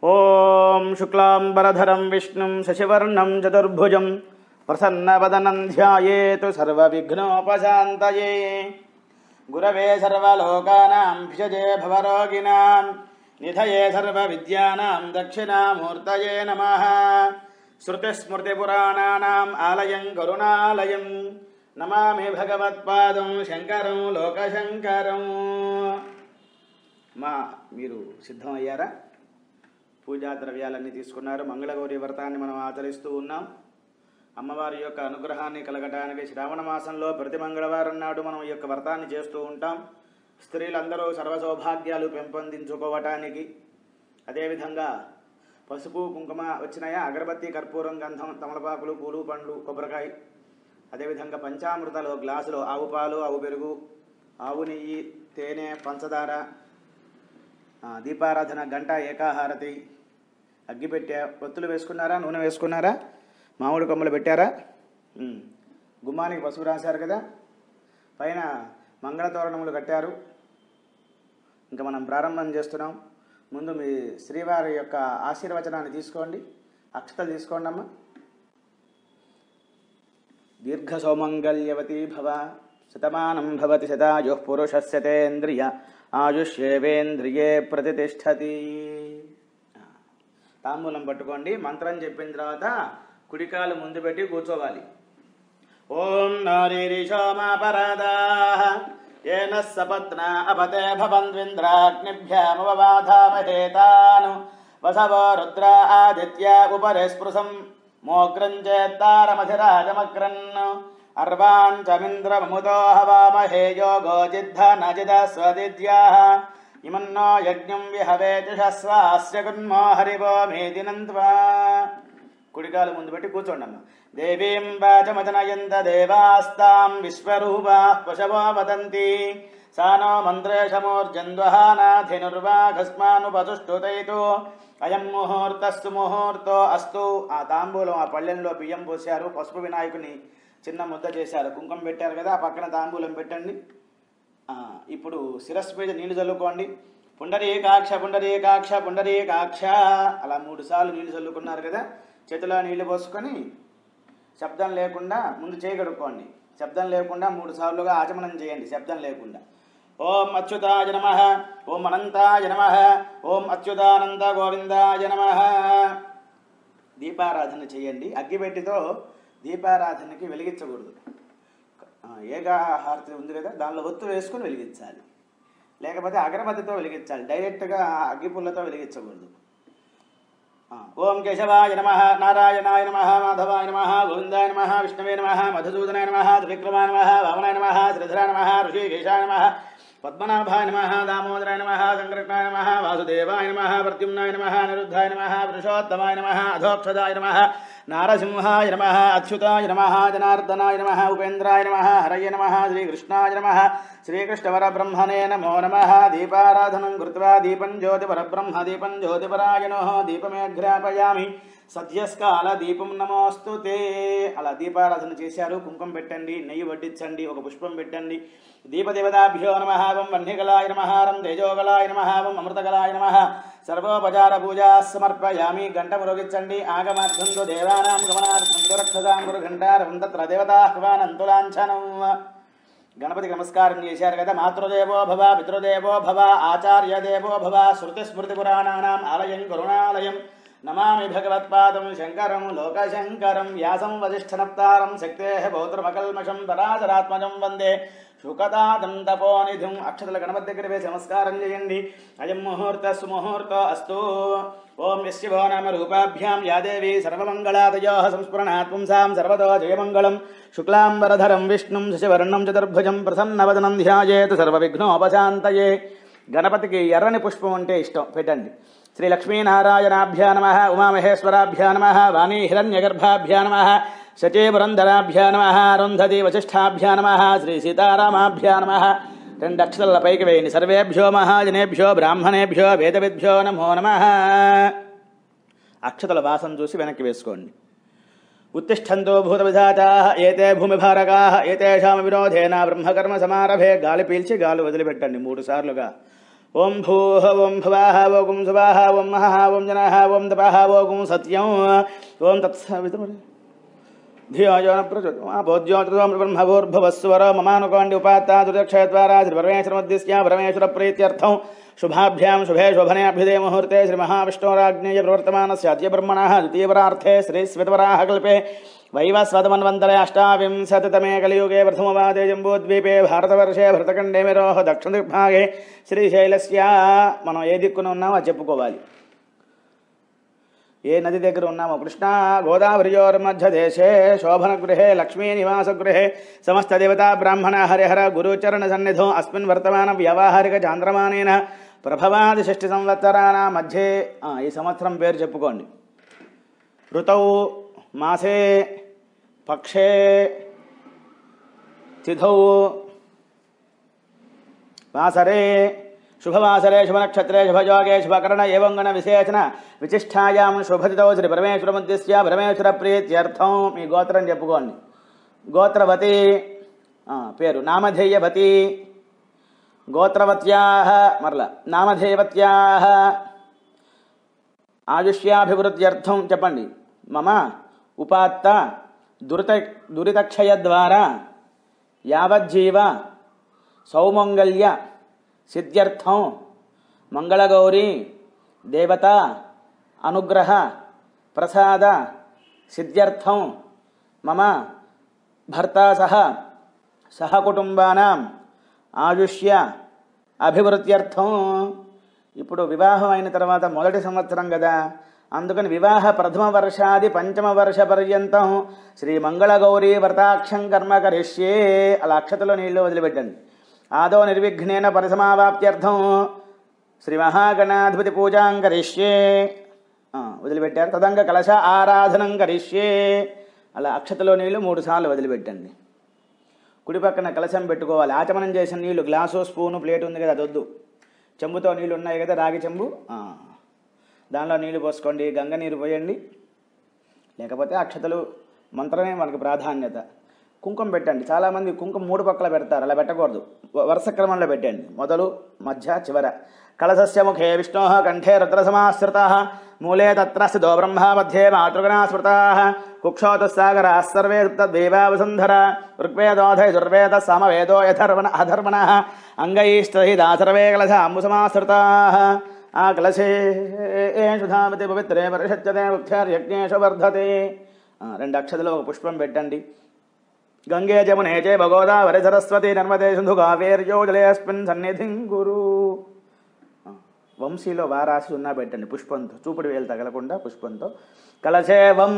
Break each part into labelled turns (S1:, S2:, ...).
S1: ఓం శుక్లాంబరధరం విష్ణుం శశివర్ణం చతుర్భుజం ప్రసన్నవదనం ధ్యాయేతు సర్వవిఘ్నోపశాంతయే. గురవే సర్వలోకానాం భిషజే భవరోగిణాం నిధయే సర్వవిద్యానాం దక్షిణామూర్తయే నమః. శృతిస్మృతిపురాణానాం ఆలయం కరుణాలయం నమామి భగవత్పాదం శంకరం లోకశంకరం. మీరు సిద్ధం అయ్యారా? పూజా ద్రవ్యాలన్నీ తీసుకున్నారు. మంగళగౌరి వ్రతాన్ని మనం ఆచరిస్తూ ఉన్నాం. అమ్మవారి యొక్క అనుగ్రహాన్ని కలగటానికి శ్రావణ మాసంలో ప్రతి మంగళవారం నాడు మనం ఈ యొక్క వ్రతాన్ని చేస్తూ ఉంటాం. స్త్రీలందరూ సర్వసౌభాగ్యాలు పెంపొందించుకోవటానికి, అదేవిధంగా పసుపు కుంకుమ వచ్చినాయా, అగరబత్తి కర్పూరం గంధం తమలపాకులు పూలు పండ్లు కొబ్బరికాయ, అదేవిధంగా పంచామృతాలు గ్లాసులో ఆవు పాలు ఆవు పెరుగు ఆవు నెయ్యి తేనె పంచదార, దీపారాధన గంట ఏకాహారతి, అగ్గిపెట్టె, ఒత్తులు వేసుకున్నారా, నూనె వేసుకున్నారా, మామిడి కొమ్మలు పెట్టారా, గుమ్మానికి పసుపు రాశారు కదా, పైన మంగళతోరణములు కట్టారు. ఇంకా మనం ప్రారంభం చేస్తున్నాం. ముందు మీ శ్రీవారి యొక్క ఆశీర్వచనాన్ని తీసుకోండి. అక్షతలు తీసుకోండి అమ్మ. దీర్ఘ సౌమంగళ్యవతి భవ, శతమానం భవతి శతాయుః పురుషస్యతేంద్రియ ఆయుష్యేవేంద్రియే ప్రతిష్టతి. తాంబూలం పట్టుకోండి. మంత్రం చెప్పిన తర్వాత కుడికాలు ముందు పెట్టి కూర్చోవాలి. ఓం నారీరిషోమాపరాదాః ఏన సపత్నా అపతే భవంద్వింద్రాగ్నిభ్యాముపబాధామహేతాను వసవో రుద్ర ఆదిత్య ఉపరి స్పృశం మోగ్రం చేత్తారమధిరాజమగ్రన్ అర్వాన్ చమింద్రమముతో హవామహే యోగో జిద్ధనజిద స్వదిద్యాః ఇమన్నో యజ్ఞం విహవేజుషస్వాస్య గున్మో హరివో మేదినంత్వా. కుడికాలు ముందు పెట్టి కూర్చోండి అమ్మ. దేవీం వాచమజనయంత దేవాస్తాం విశ్వరూపాః పశవో వదంతి సానో మంత్రేషమూర్జన్వహానాధినుర్వాఘస్మానుపతుష్టుతైతు అయం ముహూర్తస్సు ముహూర్తో అస్తు. ఆ తాంబూలం ఆ పళ్ళెంలో బియ్యం పోశారు, పసుపు వినాయకుని చిన్న ముద్ద చేశారు, కుంకుమ పెట్టారు కదా, ఆ పక్కన తాంబూలం పెట్టండి. ఇప్పుడు శిరస్సు మీద నీళ్లు చల్లుకోండి. పుండరీకాక్ష పుండరీకాక్ష పుండరీకాక్ష అలా 3 సార్లు నీళ్లు చల్లుకున్నారు కదా. చేతిలో నీళ్లు పోసుకొని శబ్దం లేకుండా ముందు చేయగడుక్కోండి. శబ్దం లేకుండా 3 సార్లుగా ఆచమనం చేయండి, శబ్దం లేకుండా. ఓం అచ్యుతాయ నమః, ఓం అనంతాయ నమః, ఓం అచ్యుతానంద గోవిందాయ నమః. దీపారాధన చేయండి. అగ్గిపెట్టితో దీపారాధనకి వెలిగించకూడదు. ఏకాహారతి ఉంది కదా, దానిలో ఒత్తు వేసుకుని వెలిగించాలి, లేకపోతే అగరబత్తితో వెలిగించాలి. డైరెక్ట్గా అగ్గిపుల్లతో వెలిగించకూడదు. ఓం కేశవాయ నమః, నారాయణాయ నమః, మాధవాయ నమః, గోవిందాయ నమః, విష్ణవే నమః, మధుసూదనాయ నమః, త్రివిక్రమాయ నమః, వామనాయ నమః, శ్రీధరాయ నమః, ఋషికేశాయ నమః, పద్మనాభాయ నమః, దామోదరాయ నమః, సంకృష్ణాయ నమః, వాసుదేవాయ నమః, ప్రద్యుమ్నాయ నమః, నిరుద్ధాయ నమః, పురుషోత్తమాయ నమః, అధోక్షదాయ నమః, నారసింహాయ నమః, అచ్యుతాయ నమః, జనార్దనాయ నమః, ఉపేంద్రాయ నమః, హరయ నమః, శ్రీకృష్ణాయ నమః, శ్రీకృష్ణవరబ్రహ్మణే నమో నమః. దీపారాధనం కృత్వా దీపం జ్యోతిపరబ్రహ్మ దీపం జ్యోతిపరాయణో దీపమేఘ్రాపయామి సద్యస్కాల దీపం నమోస్తు తే. అలా దీపారాధన చేశారు. కుంకుమ పెట్టండి, నెయ్యి వడ్డించండి, ఒక పుష్పం పెట్టండి. దీపదేవతాభ్యో నమః, వం వహ్నికలాయ నమః, రం తేజోగలాయ నమః, వం అమృతకలాయ నమః. సర్వోపచార పూజా సమర్పయామి. గంట మురోగించండి. ఆగమార్థంతో దేవానాం గమనార్థంతో రక్షసాం గురు ఘంటారం తత్ర దేవతాహ్వానంతులాంఛనం. గణపతికి నమస్కారం చేశారు కదా. మాతృదేవో భవ, పితృదేవో భవ, ఆచార్య దేవో భవ. శృతిస్మృతి పురాణానాం ఆలయం కరుణాలయం నమామి భగవత్పాదం శంకరం లోకశంకరం. వ్యాసం వసిష్ఠనప్తారం శక్తేః పౌత్రమకల్మషం పరాశరాత్మజం వందే శుకదాదం తపోనిధిం. అక్షతల గణపతి దగ్గర వేసి నమస్కారం చేయండి. అయం ముహూర్త సుముహూర్తో అస్తు. ఓం యస్యో నామ రూపాభ్యాం యా దేవీ సర్వమంగళాదయోః సంస్ఫురణాత్ పుంసాం సర్వతో జయమంగళం. శుక్లాంబరధరం విష్ణుం శశివర్ణం చతుర్భుజం ప్రసన్నవదనం ధ్యాయేత్ సర్వవిఘ్నోపశాంతయే. గణపతికి ఎర్రని పుష్పం అంటే ఇష్టం, పెట్టండి. శ్రీ లక్ష్మీనారాయణాభ్యా నమః, ఉమామహేశ్వరాభ్యా నమః, వాణీ హిరణ్యగర్భాభ్యా నమః, శచీపురంధరాభ్యా నమః, అరుంధతి వశిష్ఠాభ్యా నమః, శ్రీ సీతారామాభ్యా నమః. 2 అక్షరాల పైకి వేయండి. సర్వేభ్యో మహాజనేభ్యో బ్రాహ్మణేభ్యో వేదవిద్భ్యో నమో నమః. అక్షతల వాసన చూసి వెనక్కి వేసుకోండి. ఉత్తిష్టంతో భూతవిధాతాః ఏతే భూమిభారకాః ఏతేషాం విరోధేన బ్రహ్మకర్మ సమారభే. గాలి పీల్చి గాలి వదిలిపెట్టండి 3 సార్లుగా. ఓం భూః ఓం భువః ఓం సువః ఓం మహః ఓం జనః ఓం తపః ఓం సత్యం ఓం తత్సవితుర్వరేణ్యం ధియో యో న ప్రచోదయాత్ బ్రహ్మభూర్భువస్సువరో మమానుకోండి ఉపాత్తాదుర్యక్షయద్వారా శ్రీ పరమేశ్వరమధ్యస్య పరమేశ్వర ప్రీత్యర్థం శుభాభ్యాం శుభే శోభనే అభ్యుదయ ముహూర్తే శ్రీ మహావిష్ణోరాజ్ఞేయ ప్రవర్తమానస్య అద్య బ్రహ్మణः ద్వితీయవరార్థే శ్రీ శ్వేతవరాహకల్పే వైవస్వతమన్వంతరే అష్టావింశతితమే కలియుగే ప్రథమవాదే జంబూద్వీపే భారతవర్షే భరతఖండే మేరోః దక్షిణదిగ్భాగే శ్రీశైలస్య. మనం ఏ దిక్కున ఉన్నామో అది చెప్పుకోవాలి. ఏ నది దగ్గర ఉన్నామో కృష్ణా గోదావరియోర్మధ్యదేశే శోభనగృహే లక్ష్మీనివాసగృహే సమస్త దేవతా బ్రాహ్మణ హరిహర గురుచరణ సన్నిధో అస్మిన్ వర్తమాన వ్యావహారిక చాంద్రమానేన ప్రభవాది 6 సంవత్సరాల మధ్యే ఈ సంవత్సరం పేరు చెప్పుకోండి. ఋతౌ మాసే పక్షే తిథౌ వాసరే శుభవాసరే శుభనక్షత్రే శుభయోగే శుభకరణ ఏవంగణ విశేషణ విశిష్టాయాం శుభతితో శ్రీ పరమేశ్వరమధ్యస్య పరమేశ్వర ప్రీత్యర్థం. మీ గోత్రం చెప్పుకోండి. గోత్రవతి పేరు నామధేయవతి గోత్రవత్యాః మరల నామధేయవత్యాః ఆయుష్యాభివృద్ధ్యర్థం చెప్పండి. మమ ఉపాత్త దురితక్షయ ద్వారా యావజ్జీవ సౌమంగళ్య సిద్ధ్యర్థం మంగళగౌరీ దేవత అనుగ్రహ ప్రసాద సిద్ధ్యర్థం మమ భర్తా సహ కుటుంబానాం ఆయుష్య అభివృద్ధ్యర్థం. ఇప్పుడు వివాహం అయిన తర్వాత మొదటి సంవత్సరం కదా, అందుకని వివాహ ప్రథమ వర్షాది పంచమ వర్ష పర్యంతం శ్రీ మంగళగౌరీ వ్రతాక్షం కర్మ కరిష్యే. అలా అక్షతలో నీళ్ళు వదిలిపెట్టండి. ఆదో నిర్విఘ్నేన పరిసమావాప్త్యర్థం శ్రీ మహాగణాధిపతి పూజాం కరిష్యే వదిలిపెట్టారు. తదంగ కలశ ఆరాధనం కరిష్యే. అలా అక్షతలో నీళ్లు 3 సార్లు వదిలిపెట్టండి. కుడి పక్కన కలశం పెట్టుకోవాలి. ఆచమనం చేసిన నీళ్లు గ్లాసు స్పూను ప్లేట్ ఉంది కదా, అదొద్దు. చెంబుతో నీళ్ళు ఉన్నాయి కదా, రాగి చెంబు, దానిలో నీళ్లు పోసుకోండి. గంగ నీరు పోయండి. లేకపోతే అక్షతలు మంత్రమే మనకు ప్రాధాన్యత. కుంకుమ పెట్టండి. చాలామంది కుంకుమ 3 పక్కల పెడతారు. అలా పెట్టకూడదు. వరుస క్రమంలో పెట్టండి. మొదలు మధ్య చివర. కలశస్య ముఖే విష్ణో కంఠే రుద్రసమాశ్రితః మూలే తత్ర స్థితో బ్రహ్మ మధ్యే మాతృగణా స్మృతాః కుక్షోతస్సాగరాः సర్వే తద్వేవావసుంధర ఋగ్వేదోధైర్వేద సామవేదో అధర్వణः అంగైస్తహితా సర్వే కలశాంబుసమాశ్రితాः. ఆ కలశేషు ధామతి పవిత్రే పరిషత్యతే ముఖ్యార్యజ్ఞేషు వర్ధతే. 2 అక్షతలో ఒక పుష్పం పెట్టండి. గంగే జమునే చైవ గోదావరి సరస్వతి నర్మదే సింధు కావేర్యోజలే అస్మిన్ సన్నిధిం కురు. వంశీలో వారాసి సున్నా పెట్టండి పుష్పంతో, చూపుడు వేలు తగలకుండా పుష్పంతో. కలశేవం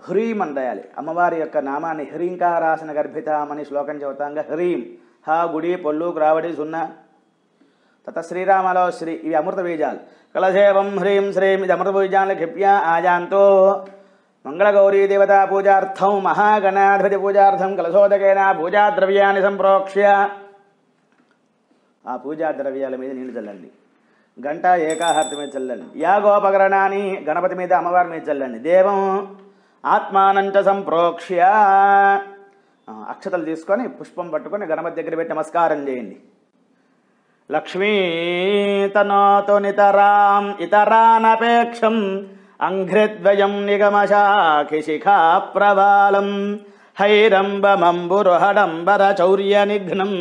S1: హ్రీం అని రాయాలి. అమ్మవారి యొక్క నామాన్ని హ్రీంకారాసన గర్భితామని శ్లోకం చెబుతాంగా హ్రీం. హా గుడి పొల్లు క్రావడి సున్నా. తత శ్రీరామలో శ్రీ, ఇవి అమృత బీజాలు. కలశేవం హ్రీం శ్రీం ఇది అమృత బీజాలు క్షిప్య ఆజాంతో మంగళగౌరీ దేవతా పూజార్థం మహాగణాధిపతి పూజార్థం కలశోదకేన పూజాద్రవ్యాన్ని సంప్రోక్ష్య. ఆ పూజా ద్రవ్యాల మీద నీళ్లు చల్లండి. గంట ఏకాహారతి మీద చల్లండి. యాగోపకరణాన్ని గణపతి మీద అమ్మవారి మీద చల్లండి. దేవం ఆత్మానంచ సంప్రోక్ష్య. అక్షతలు తీసుకొని పుష్పం పట్టుకొని గణపతి దగ్గర పెట్టి నమస్కారం చేయండి. లక్ష్మీ తనోతు నితరాం ఇతరానపేక్షం అంఘ్రిద్వయం నిగమశాఖిశిఖా ప్రవాలం హైరంబమంబురుహడంబర చౌర్య నిఘ్నం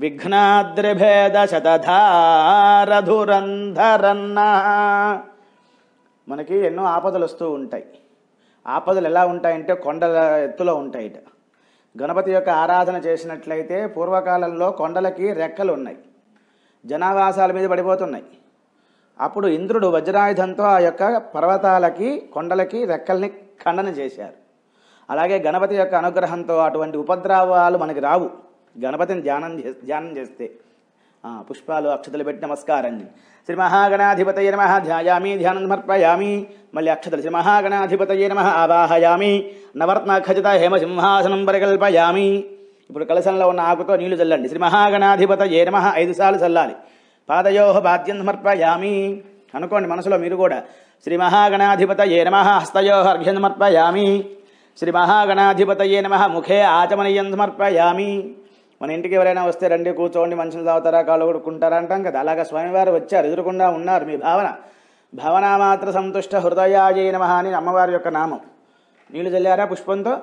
S1: విఘ్నాద్రిభేద శతధారధురంధరన్న. మనకి ఎన్నో ఆపదలు వస్తూ ఉంటాయి. ఆపదలు ఎలా ఉంటాయంటే కొండల ఎత్తులో ఉంటాయిట. గణపతి యొక్క ఆరాధన చేసినట్లయితే పూర్వకాలంలో కొండలకి రెక్కలు ఉన్నాయి, జనావాసాల మీద పడిపోతున్నాయి. అప్పుడు ఇంద్రుడు వజ్రాయుధంతో ఆ యొక్క పర్వతాలకి కొండలకి రెక్కల్ని ఖండన చేశారు. అలాగే గణపతి యొక్క అనుగ్రహంతో అటువంటి ఉపద్రవాలు మనకి రావు. గణపతిని ధ్యానం చేస్తే పుష్పాలు అక్షతలు పెట్టి నమస్కారం. శ్రీ మహాగణాధిపతయే నమః ధ్యాయామి ధ్యానం సమర్పయామి. మళ్ళీ అక్షతలు శ్రీ మహాగణాధిపతయే నమః ఆవాహయామి. నవర్త్న ఖచిత హేమసింహాసనం పరికల్పయామి. ఇప్పుడు కలశంలో ఉన్న ఆకుతో నీళ్లు చల్లండి. శ్రీ మహాగణాధిపతయే నమః 5 సార్లు చల్లాలి. పాదయోః పాద్యం సమర్పయామి అనుకోండి మనసులో మీరు కూడా. శ్రీ మహాగణాధిపతయే నమః హస్తయోః అర్ఘ్యం సమర్పయామి. శ్రీ మహాగణాధిపతయే నమః ముఖే ఆచమనీయం సమర్పయామి. మన ఇంటికి ఎవరైనా వస్తే రండి కూర్చోండి మంచులు తాగుతారా కాళ్ళు కొడుకుంటారా అంటాం కదా. అలాగా స్వామివారు వచ్చారు, ఎదురుకుండా ఉన్నారు. మీ భావన మాత్ర సంతుష్ట హృదయాయ నమః అని అమ్మవారి యొక్క నామం. నీళ్లు చల్లారా పుష్పంతో?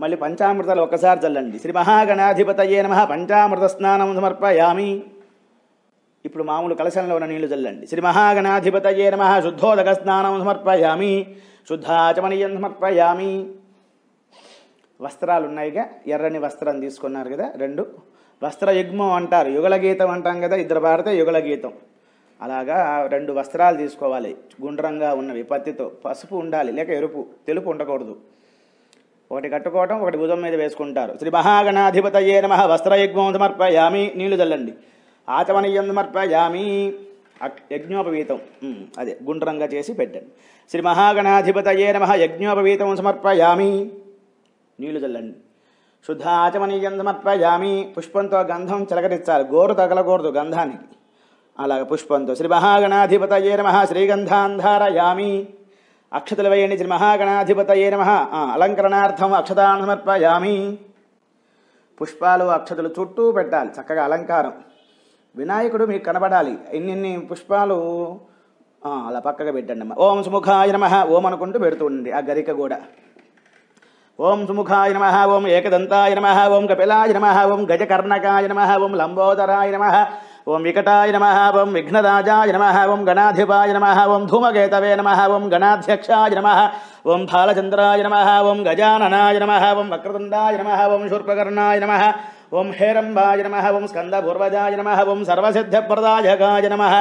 S1: మళ్ళీ పంచామృతాలు ఒక్కసారి చల్లండి. శ్రీ మహాగణాధిపతయే నమః పంచామృత స్నానం సమర్పయామి. ఇప్పుడు మామూలు కలశంలో ఉన్న నీళ్లు చల్లండి. శ్రీ మహాగణాధిపతయే నమః శుద్ధోదక స్నానం సమర్పయామి, శుద్ధాచమనీయం సమర్పయామి. వస్త్రాలు ఉన్నాయిగా, ఎర్రని వస్త్రం తీసుకున్నారు కదా, 2 వస్త్రయుగ్మం అంటారు, యుగల గీతం అంటాం కదా, ఇద్దరు పాడితే యుగల గీతం. అలాగా 2 వస్త్రాలు తీసుకోవాలి, గుండ్రంగా ఉన్నవి, పత్తితో. పసుపు ఉండాలి, లేక ఎరుపు, తెలుపు ఉండకూడదు. ఒకటి కట్టుకోవటం, ఒకటి భుజం మీద వేసుకుంటారు. శ్రీ మహాగణాధిపతయే నమః వస్త్రయుగ్మం సమర్పయామి. నీళ్లు చల్లండి. ఆచమనీయం సమర్పయామి. యజ్ఞోపవీతం అదే గుండ్రంగా చేసి పెట్టండి. శ్రీ మహాగణాధిపతయే నమః యజ్ఞోపవీతం సమర్పయామి. నీళ్లు చల్లండి. శుద్ధ ఆచమనీయం సమర్పయామి. పుష్పంతో గంధం చిలకరించాలి, గోరు తగలకూడదు గంధానికి. అలాగే పుష్పంతో శ్రీ మహాగణాధిపతయే నమః శ్రీగంధాన్ ధారయామి. అక్షతలు వేయండి. శ్రీ మహాగణాధిపతయే నమః. అలంకరణార్థం అక్షతాన్ సమర్పయామి. పుష్పాలు అక్షతలు చుట్టూ పెట్టాలి, చక్కగా అలంకారం. వినాయకుడు మీకు కనబడాలి. ఇన్ని పుష్పాలు అలా పక్కగా పెట్టండి అమ్మ. ఓం సుముఖాయ నమః ఓం అనుకుంటూ పెడుతూ ఉండండి. ఆ గరిక కూడా ఓం సుముఖాయ నమః, ఓం ఏకదంతాయ నమః, ఓం కపిలాయ నమః, ఓం గజకర్ణకాయ నమః, ఓం లంబోదరాయ నమః, ఓం వికటాయ నమః, ఓం విఘ్నరాజాయ నమః, ఓం గణాధిపాయ నమః, ఓం ధూమకేతవే నమః, ఓం గణాధ్యక్షాయ నమః, ఓం బాలచంద్రాయ నమః, ఓం గజాననాయ నమః, ఓం వక్రతుండాయ నమః, ఓం శూర్పకర్ణాయ నమః, ఓం హేరంబాయ నమః, ఓం స్కందపూర్వజాయ నమః, ఓం సర్వసిద్ధిప్రదాయకాయ నమః,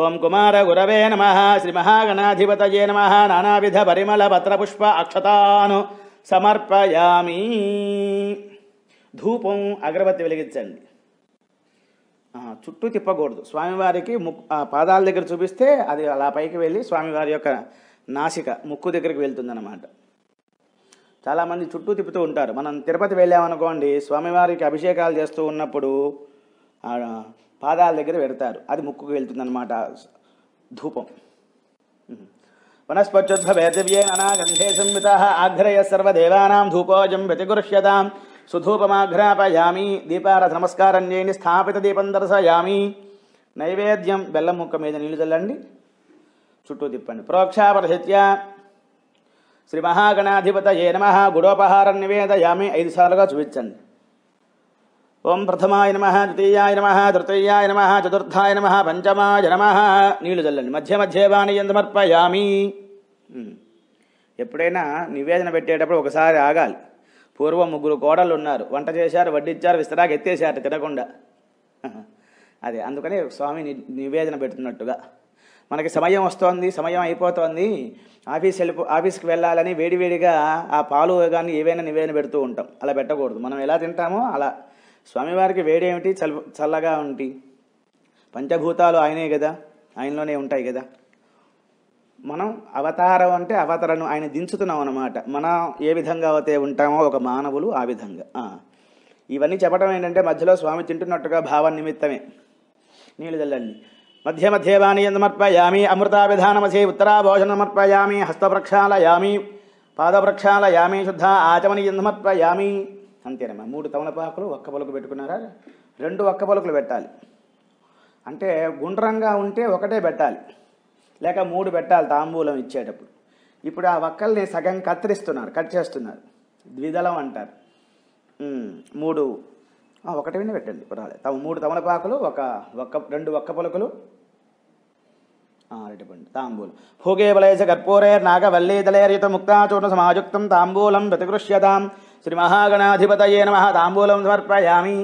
S1: ఓం కుమార గురవే నమః. శ్రీ మహాగణాధిపతయే నమః. నానావిధ పరిమళ పత్రపుష్ప అక్షతాను సమర్పయామి. ధూపం అగరబత్తి వెలిగించండి. చుట్టూ తిప్పకూడదు. స్వామివారికి పాదాల దగ్గర చూపిస్తే అది అలా పైకి వెళ్ళి స్వామివారి యొక్క నాసిక ముక్కు దగ్గరికి వెళ్తుందన్నమాట. చాలామంది చుట్టూ తిప్పుతూ ఉంటారు. మనం తిరుపతి వెళ్ళామనుకోండి, స్వామివారికి అభిషేకాలు చేస్తూ ఉన్నప్పుడు పాదాల దగ్గర పెడతారు, అది ముక్కుకు వెళ్తుందన్నమాట ధూపం. వనస్పత్యుద్భవేదివ్యేన అనాగంధే సంవితః ఆఘ్రయ సర్వదేవానాం ధూపోజం వ్యతిగురుష్యతాం. సుధూపమాఘ్రాపయామి. దీపారాధన నమస్కారం చేయండి. స్థాపిత దీపం దర్శయామి. నైవేద్యం బెల్లం ముక్క మీద నీళ్లు చల్లండి, చుట్టూ తిప్పండి. ప్రోక్షాపరిహిత్య శ్రీ మహాగణాధిపతయే నమః గుడోపహారం నివేదయామి. 5 సార్లుగా చూపించండి. ఓం ప్రథమాయ నమః, ద్వితీయాయ నమః, తృతీయాయ నమః, చతుర్థాయ నమః, పంచమాయ నమః. నీళ్లు చల్లండి. మధ్య మధ్య పానీయం సమర్పయామి. ఎప్పుడైనా నివేదన పెట్టేటప్పుడు ఒకసారి ఆగాలి. పూర్వం 3 కోడళ్ళు ఉన్నారు, వంట చేశారు, వడ్డించారు, విస్తరాకు ఎత్తేసారు తినకుండా. అదే అందుకని స్వామి నివేదన పెడుతున్నట్టుగా. మనకి సమయం వస్తోంది, సమయం అయిపోతోంది, ఆఫీస్కి వెళ్ళాలని వేడివేడిగా ఆ పాలు కానీ ఏవైనా నివేదన పెడుతూ ఉంటాం. అలా పెట్టకూడదు. మనం ఎలా తింటామో అలా. స్వామివారికి వేడి ఏమిటి, చల్లగా ఉంటి. పంచభూతాలు ఆయనే కదా, ఆయనలోనే ఉంటాయి కదా. మనం అవతారం అంటే అవతరణను ఆయన దించుతున్నాం అన్నమాట. మనం ఏ విధంగా అయితే ఉంటామో ఒక మానవులు ఆ విధంగా. ఇవన్నీ చెప్పడం ఏంటంటే మధ్యలో స్వామి తింటున్నట్టుగా భావ నిమిత్తమే. నీళ్ళు చల్లండి. మధ్య మధ్య పానీయం సమర్పయామి. అమృతాభిధానమసి ఉత్తరాభోజనం సమర్పయామి. హస్తప్రక్షాళయామి, పాదప్రక్షాళయామి. శుద్ధ ఆచమనీయం సమర్పయామి. అంతేనమ్మా. 3 తమలపాకులు ఒక్క పలుకు పెట్టుకున్నారా? 2 ఒక్క పలుకులు పెట్టాలి. అంటే గుండ్రంగా ఉంటే ఒకటే పెట్టాలి, లేక 3 పెట్టాలి తాంబూలం ఇచ్చేటప్పుడు. ఇప్పుడు ఆ ఒక్కల్ని సగం కత్తిరిస్తున్నారు, కట్ చేస్తున్నారు. ద్విదళం అంటారు. 3 ఒకటి విని పెట్టండి పర్వాలేదు. 3 తమలపాకులు, 2 ఒక్క పలుకులు, అరటిపండు తాంబూలం. భోగే బలైస కర్పూరే నాగవల్లీదళేరిత ముక్తాచూర్ణ సమాయుక్తం తాంబూలం ప్రతిగృహ్యతాం. శ్రీ మహాగణాధిపతయే నమః. తాంబూలం సమర్పయామి.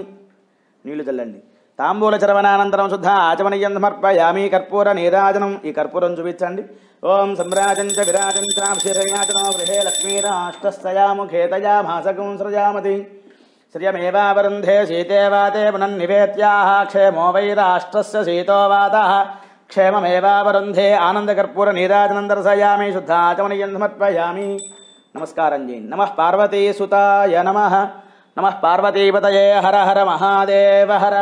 S1: నీళ్లు చల్లండి. తాంబూల చరవణానంతరం శుద్ధ ఆచమనీయం సమర్పయామి. కర్పూర నీరాజనం. ఈ కర్పూరం చూపించండి. ఓం సంరాజంచ విరాజంచాభిషేయాచనో గృహే లక్ష్మీరాష్టస్తయాముఖేతయా భాసకం సృజామతి. శ్రియమేవావరుంధే శీతే వాతే పునన్నివేత్యాః క్షేమో వై రాష్ట్రస్య శీతో వాతః క్షేమమేవావరుంధే. ఆనందకర్పూర నీరాజనం దర్శయామి. శుద్ధ ఆచమనీయం సమర్పయామి. నమస్కారం చేయండి. నమః పార్వతీసుతాయ నమః. నమః పార్వతీపతయే. హర హర మహాదేవ హర.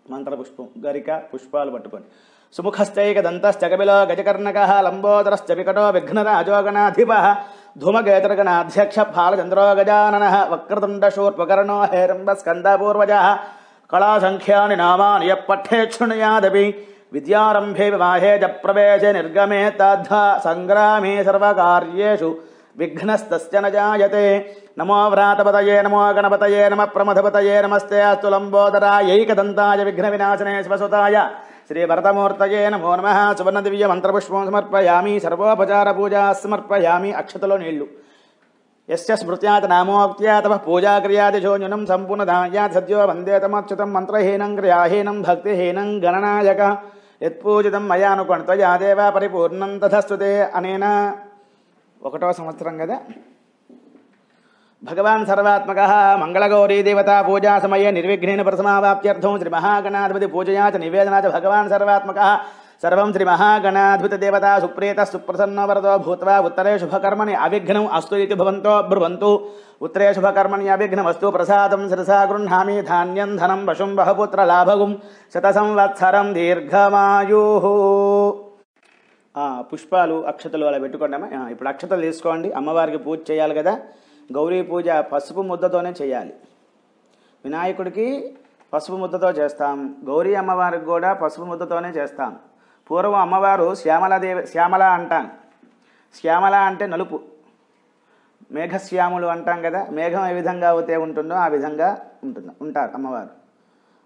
S1: మంత్రపుష్పం గరిక పుష్పాలు పట్టుకోండి. సుముఖశ్చైక దంతశ్చ కపిలో గజకర్ణకః లంబోదరశ్చ వికటో విఘ్నరాజో గణాధిపః ధూమకేతుర్గణాధ్యక్ష ఫాలచంద్రో గజాననః వక్రతుండశూర్పకర్ణో హేరంబస్కందపూర్వజः కళాసంఖ్యాని నామాని యః పఠ్యేత్ శృణుయాదపి విద్యారంభే వివాహే చ ప్రవేశే నిర్గమే తద్ధ సంగ్రామే సర్వకార్యేషు విఘ్నస్తస్య న జాయతే. నమో వ్రాతపతయే నమో గణపతయే నమః ప్రమథపతయే నమస్తే అస్తు లంబోదరాయ ఏకదంతాయ విఘ్న వినాశనే శివసుతాయ శ్రీ భరతమూర్తయే నమో నమః. సువర్ణ దివ్య మంత్రపుష్పం సమర్పయామి. సర్వోపచార పూజా సమర్పయామి. అక్షతలో నీళ్లు. యస్య స్మృత్యాత్ నామోక్త్యా తపః పూజాక్రియాదిశో న్యూనం సంపూర్ణదాయాత్ సద్యో వందేతమచ్యుతం మంత్రహీనం క్రియాహీనం భక్తిహీనం గణనాయక యత్పూజితం మయానుకొణ్త్వయా దేవ పరిపూర్ణం తథస్తుతే. అనేన 1వ సంవత్సరం కదా. భగవాన్ సర్వాత్మక మంగళగౌరీ దేవతా పూజా సమయే నిర్విఘ్నేన ప్రసమావాప్త్యర్థం శ్రీ మహాగణాధిపతి పూజయా చ నివేదనా చ భగవాన్ సర్వాత్మక సర్వం శ్రీ మహాగణాధిపతి దేవతా సుప్రీత సుప్రసన్నో వరదో భూత్వా ఉత్తరే శుభకర్మణి అవిఘ్నం అస్తు ఇతి భవంతో బ్రువంతు. ఉత్తరే శుభకర్మణి అవిఘ్నమస్తు. ప్రసాదం శిరసా గృహ్ణామి ధాన్యం ధనం వశుం బహపుత్ర లాభగుం శత సంవత్సరం దీర్ఘమాయు. పుష్పాలు అక్షతలు అలా పెట్టుకోండమ్మా. ఇప్పుడు అక్షతలు తీసుకోండి. అమ్మవారికి పూజ చేయాలి కదా. గౌరీ పూజ పసుపు ముద్దతోనే చేయాలి. వినాయకుడికి పసుపు ముద్దతో చేస్తాం. గౌరీ అమ్మవారికి కూడా పసుపు ముద్దతోనే చేస్తాం. పూర్వం అమ్మవారు శ్యామల అంటాం. శ్యామల అంటే నలుపు. మేఘశ్యాములు అంటాం కదా. మేఘం ఏ విధంగా అయితే ఉంటుందో ఆ విధంగా ఉంటారు అమ్మవారు.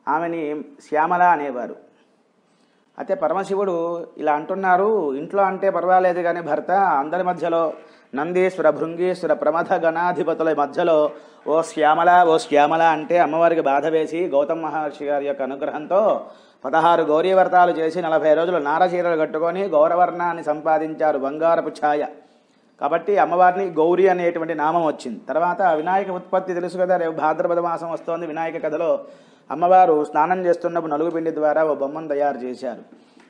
S1: ఆమెని శ్యామల అనేవారు. అయితే పరమశివుడు ఇలా అంటున్నారు. ఇంట్లో అంటే పర్వాలేదు కానీ భర్త అందరి మధ్యలో నందీశ్వర భృంగీశ్వర ప్రమథ గణాధిపతుల మధ్యలో ఓ శ్యామల అంటే అమ్మవారికి బాధ వేసి గౌతమ మహర్షి గారి యొక్క అనుగ్రహంతో 16 గౌరీ వ్రతాలు చేసి 40 రోజులు నారచీరలు కట్టుకొని గౌరవర్ణాన్ని సంపాదించారు, బంగారపు ఛాయ. కాబట్టి అమ్మవారిని గౌరీ అనేటువంటి నామం వచ్చింది. తర్వాత వినాయక ఉత్పత్తి తెలుసు కదా. రేపు భాద్రపద మాసం వస్తోంది. వినాయక కథలో అమ్మవారు స్నానం చేస్తున్నప్పుడు నలుగుపిండి ద్వారా ఓ బొమ్మను తయారు చేశారు.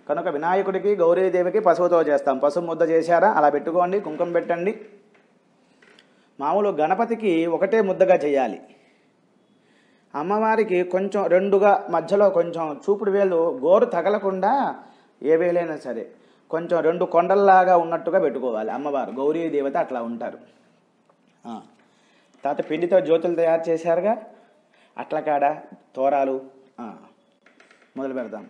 S1: కనుక వినాయకుడికి గౌరీదేవికి పసుపుతో చేస్తాం. పసుపు ముద్ద చేశారా అలా పెట్టుకోండి. కుంకుమ పెట్టండి. మామూలు గణపతికి ఒకటే ముద్దగా చేయాలి. అమ్మవారికి కొంచెం 2గా మధ్యలో కొంచెం చూపుడు వేలు గోరు తగలకుండా ఏ వేలైనా సరే కొంచెం 2 కొండల్లాగా ఉన్నట్టుగా పెట్టుకోవాలి. అమ్మవారు గౌరీ దేవత అట్లా ఉంటారు. తర్వాత పిండితో జ్యోతులు తయారు చేశారుగా. అట్ల కాడ తోరాలు మొదలు పెడతాం.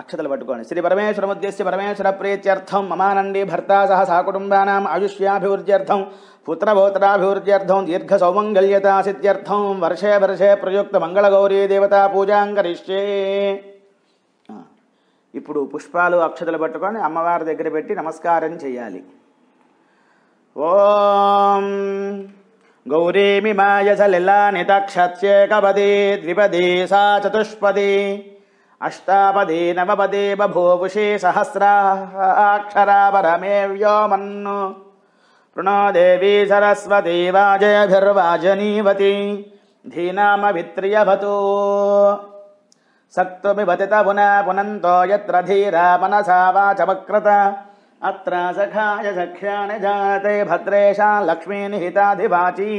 S1: అక్షతలు పట్టుకోండి. శ్రీ పరమేశ్వరముద్దేశ్య పరమేశ్వర ప్రీత్యర్థం మమానండి భర్తా సహ సాకుటుంబానాం ఆయుష్యాభివృద్ధ్యర్థం పుత్రభోత్రాభివృద్ధ్యర్థం దీర్ఘ సౌమంగళ్యతా సిద్ధ్యర్థం వర్షే వర్షే ప్రయుక్త మంగళగౌరీ దేవతా పూజాం కరిష్యే. ఇప్పుడు పుష్పాలు అక్షతలు పట్టుకొని అమ్మవారి దగ్గర పెట్టి నమస్కారం చేయాలి. ఓం గౌరీమిమాయ సలిలాని తక్షత్యేకపదీ ద్విపదీ సా చతుష్పదీ అష్టాపదీ నవపదీ బభూవుషీ సహస్రాక్షరా పరమే వ్యోమన్ను ప్రణో దేవీ సరస్వతీ వాజయభిర్వాజనీవతి ధీనామవిత్రియభతూ సక్తుమివతిత పునంతో యత్ర ధీరా మనసా వాచవక్రత అత్ర సఖాయ సఖ్యాని జాతే భద్రేషా లక్ష్మీ నిహితాధివాచీ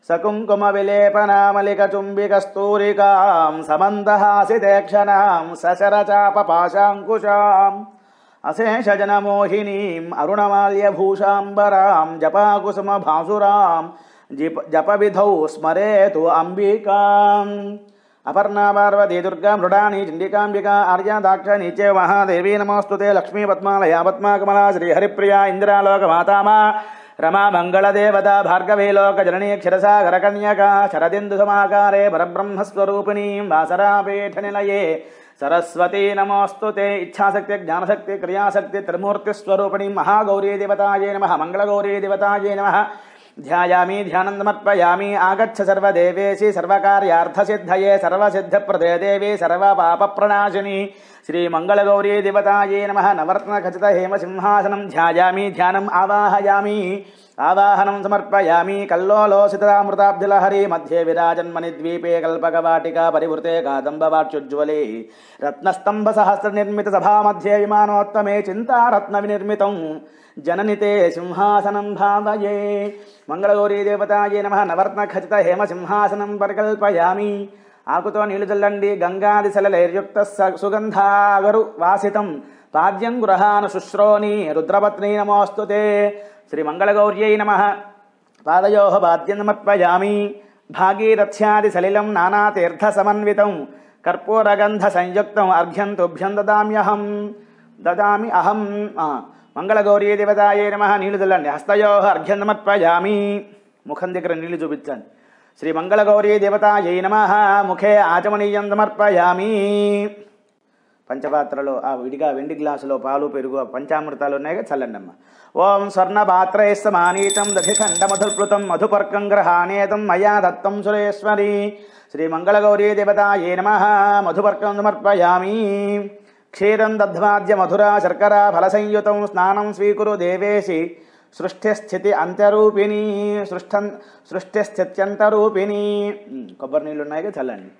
S1: సకుంకుమ విలేపనామలికచుంబికస్తూరికాం సమందహాసితేక్షణాం సశరచాపపాశాంకుశాం అశేషజనమోహినీం అరుణమాల్యభూషాంబరాం జపాకుసుమ భాసురాం జపవిధౌ స్మరేతు అంబికాం. అపర్ణా పార్వతీ దుర్గా మృడాని చండికాంబికా ఆర్యా దాక్షాణి చే మహాదేవీ నమోస్తుతే. లక్ష్మీ పద్మాలయా పద్మాకమలా శ్రీహరిప్రియా ఇందిరాలోక మాతామా రమా మంగళదేవత భార్గవీ లోక జననీ క్షరసాగర కన్యకా శరదిందు సమాకారే పరబ్రహ్మస్వరూపిణీ వాసరాపీఠ నిలయే సరస్వతీ నమోస్తుతే. ఇచ్ఛాశక్తి జ్ఞానశక్తి క్రియాశక్తి త్రిమూర్తిస్వరూపిణీ మహాగౌరీ దేవతాయే నమః. మంగళగౌరీ దేవతాయే నమః. ధ్యాయామి ధ్యానం సమర్పయామి. ఆగచ్చ సర్వదేవేశి సర్వకార్యార్థసిద్ధయే సర్వసిద్ధప్రదే దేవి సర్వపాపప్రణాశిని శ్రీమంగళగౌరీ దేవతాయే నమః. నవర్తనఖచిత హేమసింహాసనం ధ్యాయామి ధ్యానం ఆవాహయామి. ఆవాహనం సమర్పయామి. కల్లోలోసితామృతాబ్ధిలహరి మధ్యే విరాజన్మణిద్వీపే కల్పకవాటికా పరివృతే కాదంబవాట్యుజ్వలే రత్నస్తంభ సహస్ర నిర్మిత సభా మధ్యే విమానోత్తమే చింతారత్న వినిర్మితం జననితే సింహాసనం భావయే. మంగళగౌరీ దేవతాయే నమః. నవర్తనఖచిత హేమసింహాసనం పరికల్పయామి. ఆకుతో నీళ్లు చల్లండి. గంగాది సలలైర్యుక్త సుగంధాగరు వాసితం పాద్యం గృహాను శుశ్రోని రుద్రపత్ని నమోస్తుతే. శ్రీమంగళగౌర్యై నమః. పాదయో పాద్యం సమర్పయామి. భాగీరథ్యాది సలిలం నానాతీర్థ సమన్వితం కర్పూరగంధ సంయుక్తం అర్ఘ్యం తుభ్యం దదామి అహం. మంగళగౌరీ దేవతాయే నమః. నీళ్లు చల్లండి. హస్తయో అర్ఘ్యం సమర్పయామి. ముఖం దగ్గర నీళ్లు చూపించండి. శ్రీ మంగళగౌరీ దేవతాయై నమః. ముఖే ఆచమనీయం సమర్పయామి. పంచపాత్రలో ఆ విడిగా వెండి గ్లాసులో పాలు పెరుగు పంచామృతాలు ఉన్నాయిగా చల్లండమ్మ. ఓం స్వర్ణపాత్రై సమానీతం దధిఖండ మధుప్లుతం మధుపర్కం గ్రహానేతం మయా దత్తం సురేశ్వరి. శ్రీ మంగళగౌరీ దేవతాయే నమః. మధుపర్కం సమర్పయామి. క్షీరం దధ్వాద్య మధురా శర్కరా ఫలసంయుతం స్నానం స్వీకురు దేవేశి సృష్టిస్థితి అంత్యరూపిణి సృష్టిస్థిత్యంతరూపిణి. కొబ్బరి నీళ్ళు ఉన్నాయిగా చల్లండి.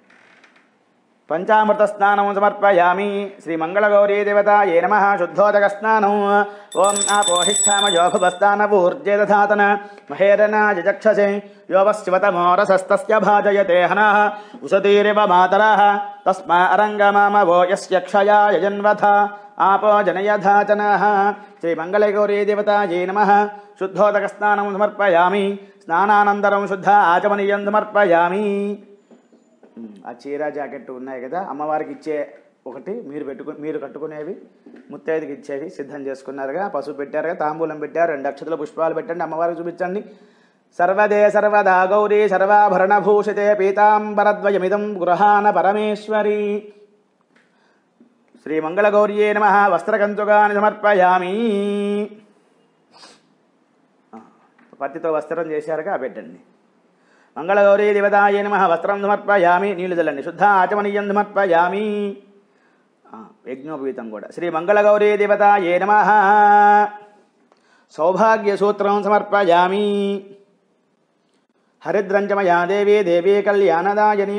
S1: పంచామృత స్నానం సమర్పయామి. శ్రీ మంగళగౌరీ దేవతాయే నమః. శుద్ధోదక స్నానం. ఓం ఆపోహిష్టామయోభువస్థానవూర్జే దధాతన మహేరనాయ చక్షసే యోవశివతమోరసస్తస్య భాజయతే హనః ఉసతీరివ మాతరః తస్మా అరంగమామవో యస్య క్షయాయ జన్వథ ఆపో జనయధాచనః. శ్రీ మంగళగౌరీ దేవతాయే నమః. శుద్ధోదక స్నానం సమర్పయామి. స్నానానంతరం శుద్ధ ఆచమనీయం సమర్పయామి. ఆ చీర జాకెట్ ఉన్నాయి కదా అమ్మవారికి ఇచ్చే ఒకటి మీరు కట్టుకునేవి ముత్తైదుకి ఇచ్చేవి సిద్ధం చేసుకున్నారుగా. పసుపు పెట్టారుగా, తాంబూలం పెట్టారు, 2 అక్షతల పుష్పాలు పెట్టండి. అమ్మవారికి చూపించండి. సర్వదే సర్వదా గౌరీ సర్వాభరణభూషితే పీతాంబరద్వయమిదం గృహాన పరమేశ్వరి. శ్రీ మంగళగౌర్యే నమః. వస్త్రకంచుకాని సమర్పయామి. పత్తితో వస్త్రం చేశారుగా పెట్టండి. మంగళగౌరీ దేవతాయే నమః. వస్త్రం సమర్పయామి. నీళ్లు చల్లండి. శుద్ధ ఆచమనీయం సమర్పయామి. యజ్ఞోపవీతం కూడా. శ్రీ మంగళగౌరీ దేవతాయే నమః. సౌభాగ్యసూత్రం సమర్పయామి. హరిద్రంచమయా దేవీ దేవీ కళ్యాణదాయని.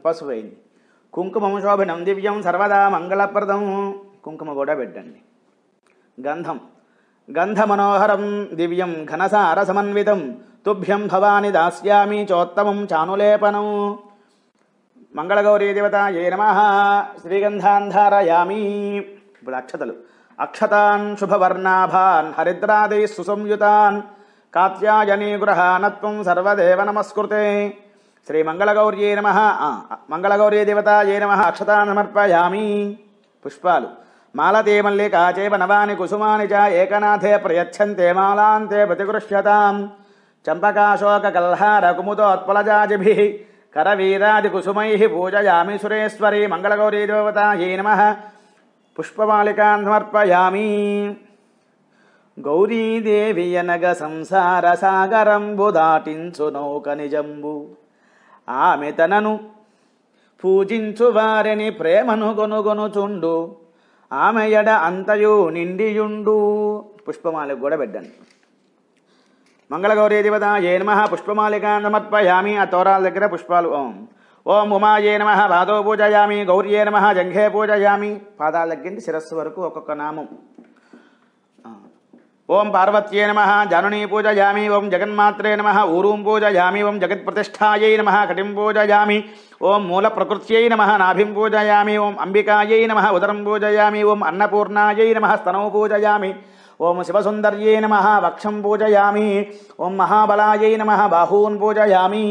S1: పసుపైంది. కుంకుమం శోభినం దివ్యం సర్వదా మంగళప్రదం. కుంకుమ కూడా పెట్టండి. గంధం గంధమనోహరం దివ్యం ఘనసార సమన్వితం తుభ్యం భవాని దాస్యామి చోత్తమం చానులేపనం. మంగళగౌరీ దేవతాయే నమః. శ్రీగంధాన్ ధారయామి. ఇప్పుడు అక్షతలు. అక్షతాన్ శుభవర్ణాభాన్ హరిద్రాదై సుసంయుతాన్ కాత్యాయనీ గృహానత్వం సర్వదేవ నమస్కృతే. శ్రీ మంగళగౌర్యే నమః. మంగళగౌరీ దేవతాయే నమః. అక్షతాన్ సమర్పయామి. పుష్పాలు. మాలతే మల్లికా చేవ నవాని కుసుమాని చ ఏకనాథే ప్రయచ్చంతే మాలాంతే ప్రతిగృహ్యతాం. చంపకాశోక కల్హార కుముదోత్పలజాజిభిః కరవీరాది కుసుమైః పూజయామి సురేశ్వరి. మంగళగౌరీ దేవతాయే నమః. పుష్పమాలికాన్ సమర్పయామి. గౌరీదేవి అనగ సంసార సాగరంబు దాటించు నౌక నిజంబు ఆమె తనను పూజించు వారిని ప్రేమను గొనుగొనుచుండు ఆమె ఎడ అంతయు నిండియుండు. పుష్పమాలిక కూడా పెట్టండి. మంగళగౌరీ దేవతాయే నమః. పుష్పమాలికాన్ సమర్పయామి. ఆ తోరాల దగ్గర పుష్పాలు. ఓం ఉమాయే నమః. పాదో పూజయామి. గౌర్యే నమః. జంఘే పూజయామి. పాదాల దగ్గర శిరస్సు వరకు ఒక్కొక్క నామం. ఓం పార్వత్యే నమః. జానునీ పూజయామి. ఓం జగన్మాత్రే నమః. ఊరూం పూజయామి. ఓం జగత్ప్రతిష్ఠాయై నమః. కటిం పూజయామి. ఓం మూల ప్రకృత్యై నమః. నాభిం పూజయామి. ఓం అంబికాయై నమః. ఉదరం పూజయామి. ఓం అన్నపూర్ణాయై నమః. స్తనౌ పూజయామి. ఓం శివసుందర్యై నమః. వక్షం పూజయామి. ఓం మహాబలాయై నమః. బాహూన్ పూజయామి.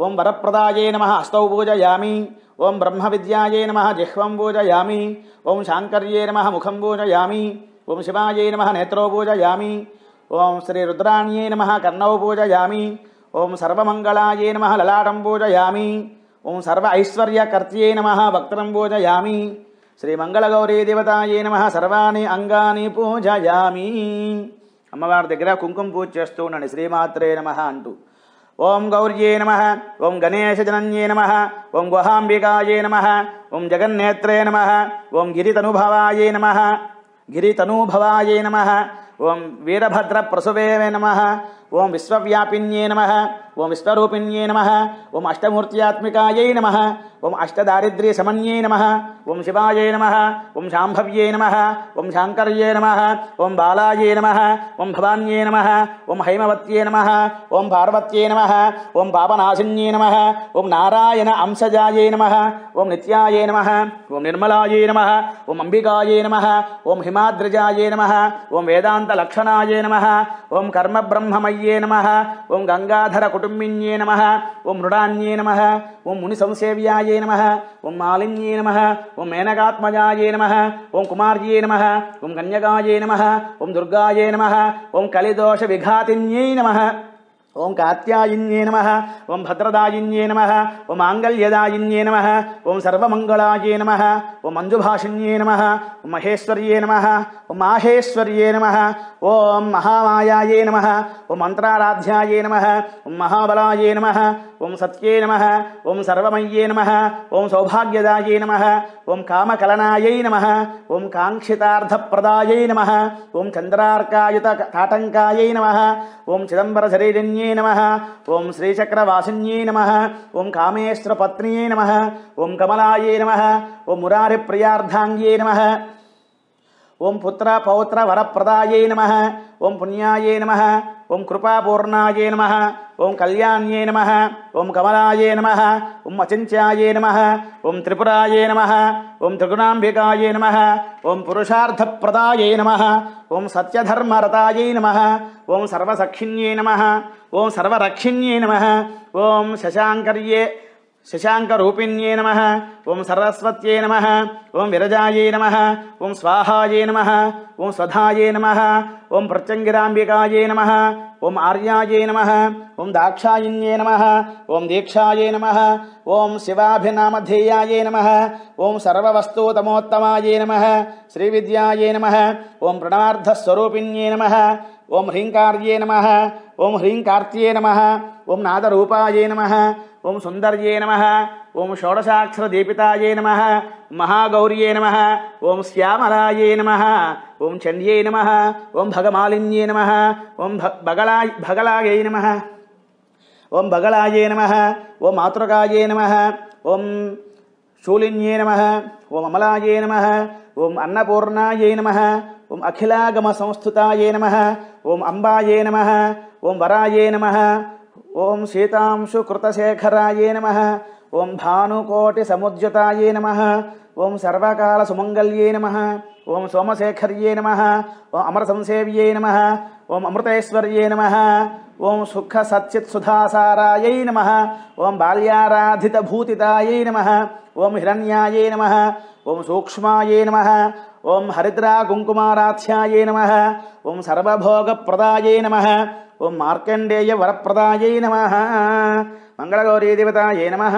S1: ఓం వరప్రదాయై నమః. హస్తౌ పూజయామి. ఓం బ్రహ్మ విద్యాయై నమః. జిహ్వం పూజయామి. ఓం శాంకర్యై నమః. ముఖం పూజయామి. ఓం శివాయై నమః. నేత్రౌ పూజయామి. ఓం శ్రీ రుద్రాణ్యై నమః. కర్ణౌ పూజయామి. ఓం సర్వమంగళాయై నమః. లలాటం పూజయామి. ఓం సర్వ ఐశ్వర్యకర్త్యై నమః. వక్త్రం పూజయామి. శ్రీ మంగళగౌరీ దేవతాయే నమః. సర్వాణి అంగాని పూజయామి. అమ్మవారి దగ్గర కుంకుమ పూజ చేస్తూ ఉండండి. శ్రీమాత్రే నమః అంటూ. ఓం గౌర్యే నమః. ఓం గణేశజనన్యే నమః. ఓం గుహాంబికాయే నమః. ఓం జగన్నేత్రే నమః. ఓం గిరితనుభవాయే నమః. గిరితనూభవాయే నమః. ఓం వీరభద్ర ప్రసువే నమః. ఓం విశ్వవ్యాపిన్యే నమః. ఓం విశ్వరూపిణ్యే నమః. ఓం అష్టమూర్త్యాత్మికాయై నమః. ఓం అష్టదారిద్ర్య సమన్యే నమః ఓం శివాయే నమః ఓం శాంభవ్యే నమః ఓం శాంకర్యే నమః ఓం బాలాయే నమః ఓం భవాన్యే నమః ఓం హైమవత్యే నమః ఓం పార్వత్యే నమః ఓం పాపనాశిన్యే నమః ఓం నారాయణ అంశజాయే నమః ఓం నిత్యాయే నమః ఓం నిర్మలాయే నమః ఓం అంబికాయే నమః ఓం హిమాద్రజాయే నమః ఓం వేదాంత లక్షణాయే నమః ఓం కర్మ బ్రహ్మమయ్యే నమః ఓం గంగాధర కుటుంబిన్యే నమః ఓం మృడాన్యే నమః ఓం ముని సంసేవ్యాయే నమః ఓం మాలిన్యే నమః ఓం మేనకాత్మజాయే నమః ఓం కుమార్యే నమః ఓం కన్యకాయే నమః ఓం దుర్గాయే నమః ఓం కలిదోష విఘాతిన్యై నమః ఓం కాత్యాయిన్యే నమః ఓం భద్రదాయిన్యే నమః ఓం మాంగళ్యదాయిన్యే నమః ఓం సర్వమంగళాయే నమః ఓం మంజుభాషిన్యే నమః ఓం మహేశ్వర్యే నమః ఓం మాహేశ్వర్యే నమః ఓం మహామాయాయే నమః ఓం మంత్రారాధ్యాయే నమః ఓం మహాబలాయే నమః ఓం సత్యే నమః ఓం సర్వమయ్యే నమః ఓం సౌభాగ్యదాయే నమః ఓం కామకలనాయై నమః ఓం కాంక్షితార్థప్రదాయై నమః ఓం చంద్రార్కాయుత తాటంకాయై నమః ఓం చిదంబర శరీరిణ్యే నమః ఓం శ్రీచక్రవాసిన్యే నమః ఓం కామేశ్వరపత్న్యే నమః ఓం కమలాయే నమః ఓం మురారిప్రియార్ధాంగ్యే నమః ఓం పుత్ర పౌత్ర వరప్రదాయే నమః ఓం పుణ్యాయే నమః ఓం కృపాపూర్ణాయే నమః ఓం కళ్యాణ్యే నమః ఓం కమలాయే నమః ఓం అచింత్యాయే నమః ఓం త్రిపురాయే నమః ఓం త్రిగుణాంబికాయే నమః ఓం పురుషార్థప్రదాయే నమః ఓం సత్యధర్మరతాయే నమః ఓం సర్వసఖిన్యే నమః ఓం సర్వరక్షిణ్యే నమః ఓం శశాంకరూపిణ్యే నమః ఓం సరస్వత్యే నమః ఓం విరజాయే నమః ఓం స్వాహాయే నమః ఓం స్వధాయే నమః ఓం ప్రత్యంగిరాంబికాయే నమః ఓం ఆర్యాయే నమః ఓం దాక్షాయిన్యే నమః ఓం దీక్షాయే నమః ఓం శివాభినామధేయాయే నమః ఓం సర్వవస్తూతమోత్తమాయే నమః శ్రీవిద్యాయే నమః ఓం ప్రణవార్థస్వరూపిణ్యే నమః ఓం హ్రీంకార్యే నమః ఓం హ్రీంకార్త్యే నమః ఓం నాదరూపాయే నమః ఓం సుందర్యే నమః ఓం షోడశాక్షరదీపితాయే నమః మహాగౌర్యే నమః ఓం శ్యామలాయే నమః ఓం చండ్యే నమః ఓం భగమాలిన్యే నమః ఓం భగలాయే నమః ఓం భగలాయే నమః ఓం మాతృకాయే నమః ఓం శూలిన్యే నమః ఓం అమలాయే నమః ఓం అన్నపూర్ణాయే నమః ఓం అఖిలాగమ సంస్థితాయే నమః ఓం అంబాయే నమః ఓం వరాయే నమః ఓం శీతాంశుకృతశేఖరాయే నమః ఓం భానుకోటి సముజ్జతాయే నమః ఓం సర్వకాల సుమంగళ్యే నమః ఓం సోమశేఖర్యే నమః ఓం అమర సంసేవ్యే నమః ఓం అమృతేశ్వర్యే నమః ఓం సుఖ సచ్చిత్ సుధాసారాయై నమః ఓం బాల్యారాధిత భూతితాయై నమః ఓం హిరణ్యాయే నమః ఓం సూక్ష్మాయే నమః ఓం హరిద్రా కుంకుమారాధ్యాయే నమః ఓం సర్వభోగప్రదాయే నమః ఓం మార్కండేయ వరప్రదాయై నమః మంగళగౌరీ దేవతాయే నమః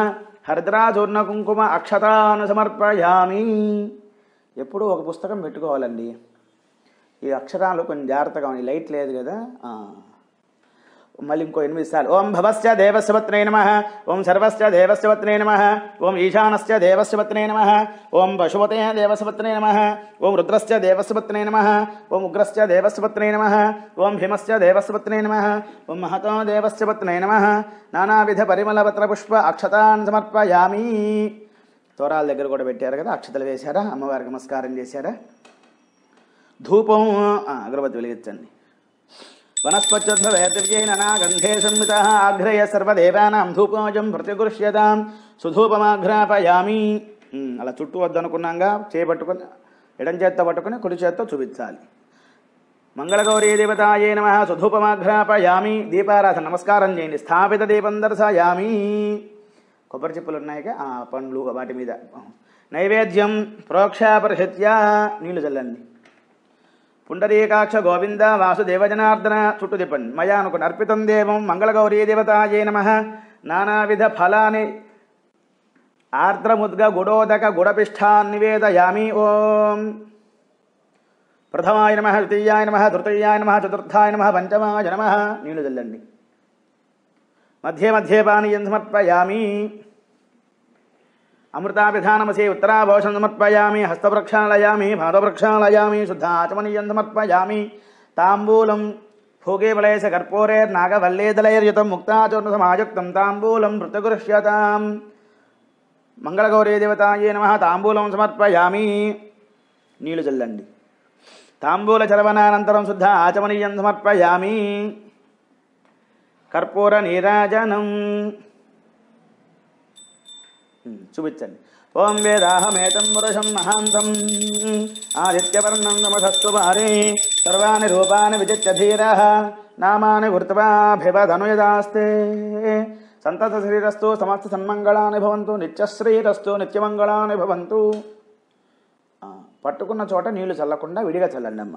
S1: హరిద్రా చూర్ణ కుంకుమ అక్షతాను సమర్పయామి. ఎప్పుడూ ఒక పుస్తకం పెట్టుకోవాలండి. ఈ అక్షరాలు కొంచెం జాగ్రత్తగా ఉన్నాయి, లైట్ లేదు కదా. మళ్ళీ ఇంకో 8 సార్లు. ఓం భవస్య దేవస్య పత్నే నమః ఓం సర్వస్య దేవస్య పత్నే నమః ఓం ఈశానస్య దేవస్య పత్నే నమః ఓం పశుపతే దేవస్య పత్నే నమః ఓం రుద్రస్య దేవస్య పత్నే నమః ఓం ఉగ్రస్య దేవస్య పత్నే నమః ఓం భీమస్య దేవస్య పత్నే నమః ఓం మహతో దేవస్య పత్నే నమః నానావిధ పరిమళపత్ర పుష్ప అక్షతాన్ సమర్పయామి. తోరాల దగ్గర కూడా పెట్టారు కదా, అక్షతలు వేశారా, అమ్మవారికి నమస్కారం చేశారా. ధూపం అగరబత్తి వెలిగించండి. వనస్పత్యుద్భవేద్విజయననాగంధే సంహిత ఆఘ్రయ సర్వదేవానాం ధూపోజం ప్రతిగృహ్యతాం సుధూపమాఘ్రాపయామి. అలా చుట్టూ వద్దనుకున్నాగా చేపట్టుకొని ఎడం చేత్తో పట్టుకొని కుడి చేత్తో చూపించాలి. మంగళగౌరీ దేవతాయే నమః సుధూపమాఘ్రాపయామి. దీపారాధన నమస్కారం చేయండి. స్థాపిత దీపం దర్శయామి. కొబ్బరి చెప్పులు ఉన్నాయిగా పండ్లు వాటి మీద నైవేద్యం ప్రోక్షాపరిహత్య నీళ్లు చల్లండి. పుండరీకాక్ష గోవింద వాసుదేవ జనార్దన చుట్టూ తిప్పండి. మయా అనుకుని అర్పితం దేవం మంగళగౌరీ దేవతాయే నమః నానావిధ ఫలాని ఆర్ద్రముద్గ గుడోదక గుడపిష్టాన్ నివేదయామి. ఓం ప్రథమాయ నమః ద్వితీయాయ నమః తృతీయాయ నమః చతుర్థాయ నమః పంచమాయ నమః. నీళ్లు చల్లండి. మధ్యే మధ్యే పానీయం సమర్పయామి. అమృతాభిధానమసి ఉత్తరాభోషం సమర్పయామి. హస్తప్రక్షాళయామి పాదప్రక్షాళయామి. శుద్ధాచమనీయం సమర్పయామి. తాంబూలం భోగేవలయస కర్పూరేర్నాగవల్లేదలైర్యుతం ముక్తాచూర్ణ సమాయుక్తం తాంబూలం ప్రతిగృహ్యతాం. మంగళగౌరీ దేవతాయే నమః తాంబూలం సమర్పయామి. నీళ్లు చల్లండి. తాంబూల చరవనానంతరం శుద్ధ ఆచమనీయం సమర్పయామి. కర్పూర నీరాజనం చూపించండి. ఓం వేదాహమేతం పురుషం మహాంతం ఆదిత్యవర్ణం నమస్తు వారే సర్వాణి రూపాన్ని విజిత్య ధీరః నామాని వృత్వాభివదనుయదాస్తే సంతత శ్రీరస్తు సమస్త సన్మంగళాని భవంతు నిత్యశ్రీరస్తు నిత్యమంగళాని భవంతు. పట్టుకున్న చోట నీళ్లు చల్లకుండా విడిగా చల్లండి అమ్మ.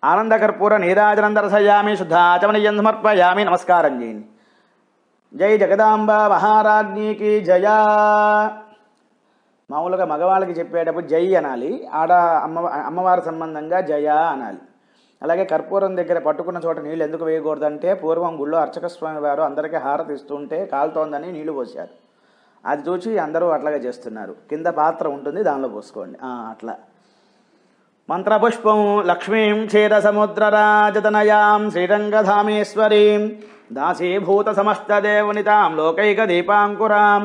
S1: ఆనందకర్పూర నీరాజనం దర్శయామి. శుద్ధ ఆచమనీయం సమర్పయామి. నమస్కారం చేయండి. జై జగదాంబ మహారాజ్ఞికి జయ. మామూలుగా మగవాళ్ళకి చెప్పేటప్పుడు జై అనాలి, ఆడ అమ్మవారి సంబంధంగా జయ అనాలి. అలాగే కర్పూరం దగ్గర పట్టుకున్న చోట నీళ్ళు ఎందుకు వేయకూడదంటే పూర్వం గుళ్ళో అర్చక స్వామి వారు అందరికీ హారతి ఇస్తుంటే కాలుతోందని నీళ్లు పోసారు. అది చూసి అందరూ అట్లాగే చేస్తున్నారు. కింద పాత్ర ఉంటుంది, దానిలో పోసుకోండి. అట్లా మంత్రపుష్పం లక్ష్మీం క్షీరసముద్రరాజతనయాం శ్రీరంగధామేశ్వరీం దాసీభూత సమస్తదేవనితాం లోకైక దీపాంకురాం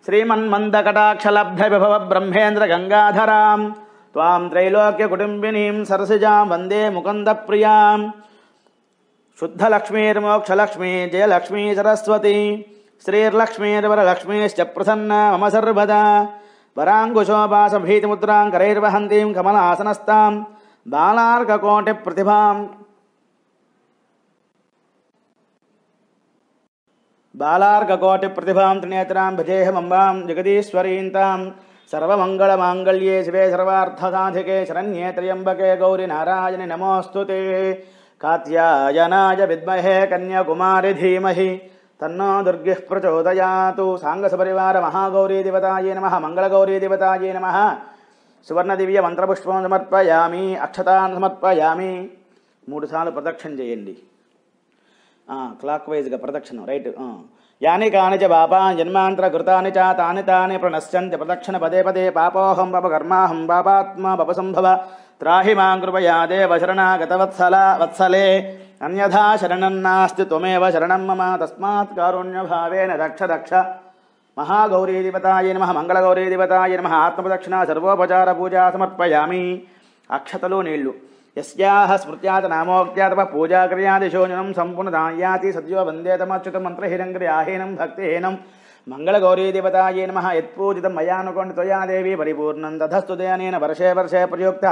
S1: శ్రీమన్మందకటాక్షలబ్ధ విభవ బ్రహ్మేంద్ర గంగాధరాం త్వాం త్రైలోక్య కుటుంబినీం సరసిజాం వందే ముకుంద ప్రియాం. శుద్ధలక్ష్మీర్మోక్షలక్ష్మీ జయలక్ష్మీ సరస్వతి శ్రీర్లక్ష్మీర్వరలక్ష్మీశ్చ ప్రసన్న మమ సర్వదా. వరాంకుశోపాసభీతిముద్రాం కరైర్వహంతీం కమలాసనస్తాం బాలార్కకోటి ప్రతిభాం త్రినేత్రాం భజేహమంబాం జగదీశ్వరీంతాం. సర్వమంగళమాంగళ్యే శివే సర్వార్థసాధికే శరణ్యే త్ర్యంబకే గౌరి నారాయణి నమోస్తుతే. కాత్యాయనాయ విద్మహే కన్యాకుమారి ధీమహి తన్నో దుర్గిః ప్రచోదయాతు. సాంగసపరివార మహాగౌరీ దేవతాయే నమః. మంగళగౌరీ దేవతాయే నమః. సువర్ణదివ్య మంత్రపుష్పం సమర్పయామి. అక్షతాన్ సమర్పయామి. 3 సార్లు ప్రదక్షిణ చేయండి. క్లాక్ వైజ్గా ప్రదక్షిణం రైట్. యాని కాని చ పాపాని జన్మాంతర కృతాని చ తాని తాని ప్రణశ్యంతి ప్రదక్షిణ పదే పదే. పాపోహం పాపకర్మాహం పాపాత్మా పాపసంభవ త్రాహి మాం కృపయా దేవ శరణాగత వత్సలే అన్యథా శరణం నాస్తి త్వమేవ శరణం మమ తస్మాత్ కారుణ్యభావేన రక్ష రక్ష. మహాగౌరీదేవతాయే నమః. మంగళగౌరీదేవతాయే నమః. ఆత్మప్రదక్షిణ సర్వోపచార పూజా సమర్పయామి. అక్షతలు నీళ్లు. యస్యాః స్మృత్యాత నామోక్త్యాతవ పూజాక్రియాదిశో న్యూనం సంపూర్ణదాయాతి సద్యో వందేతమచ్యుతం మంత్రహిరంగ్ర్యాహీనం భక్తిహీనం. మంగళగౌరీదేవతాయే నమః. యత్పూజితం మయానుకోండి త్వయా దేవి పరిపూర్ణం తథస్తు దయనేన వర్షే వర్షే ప్రయుక్త.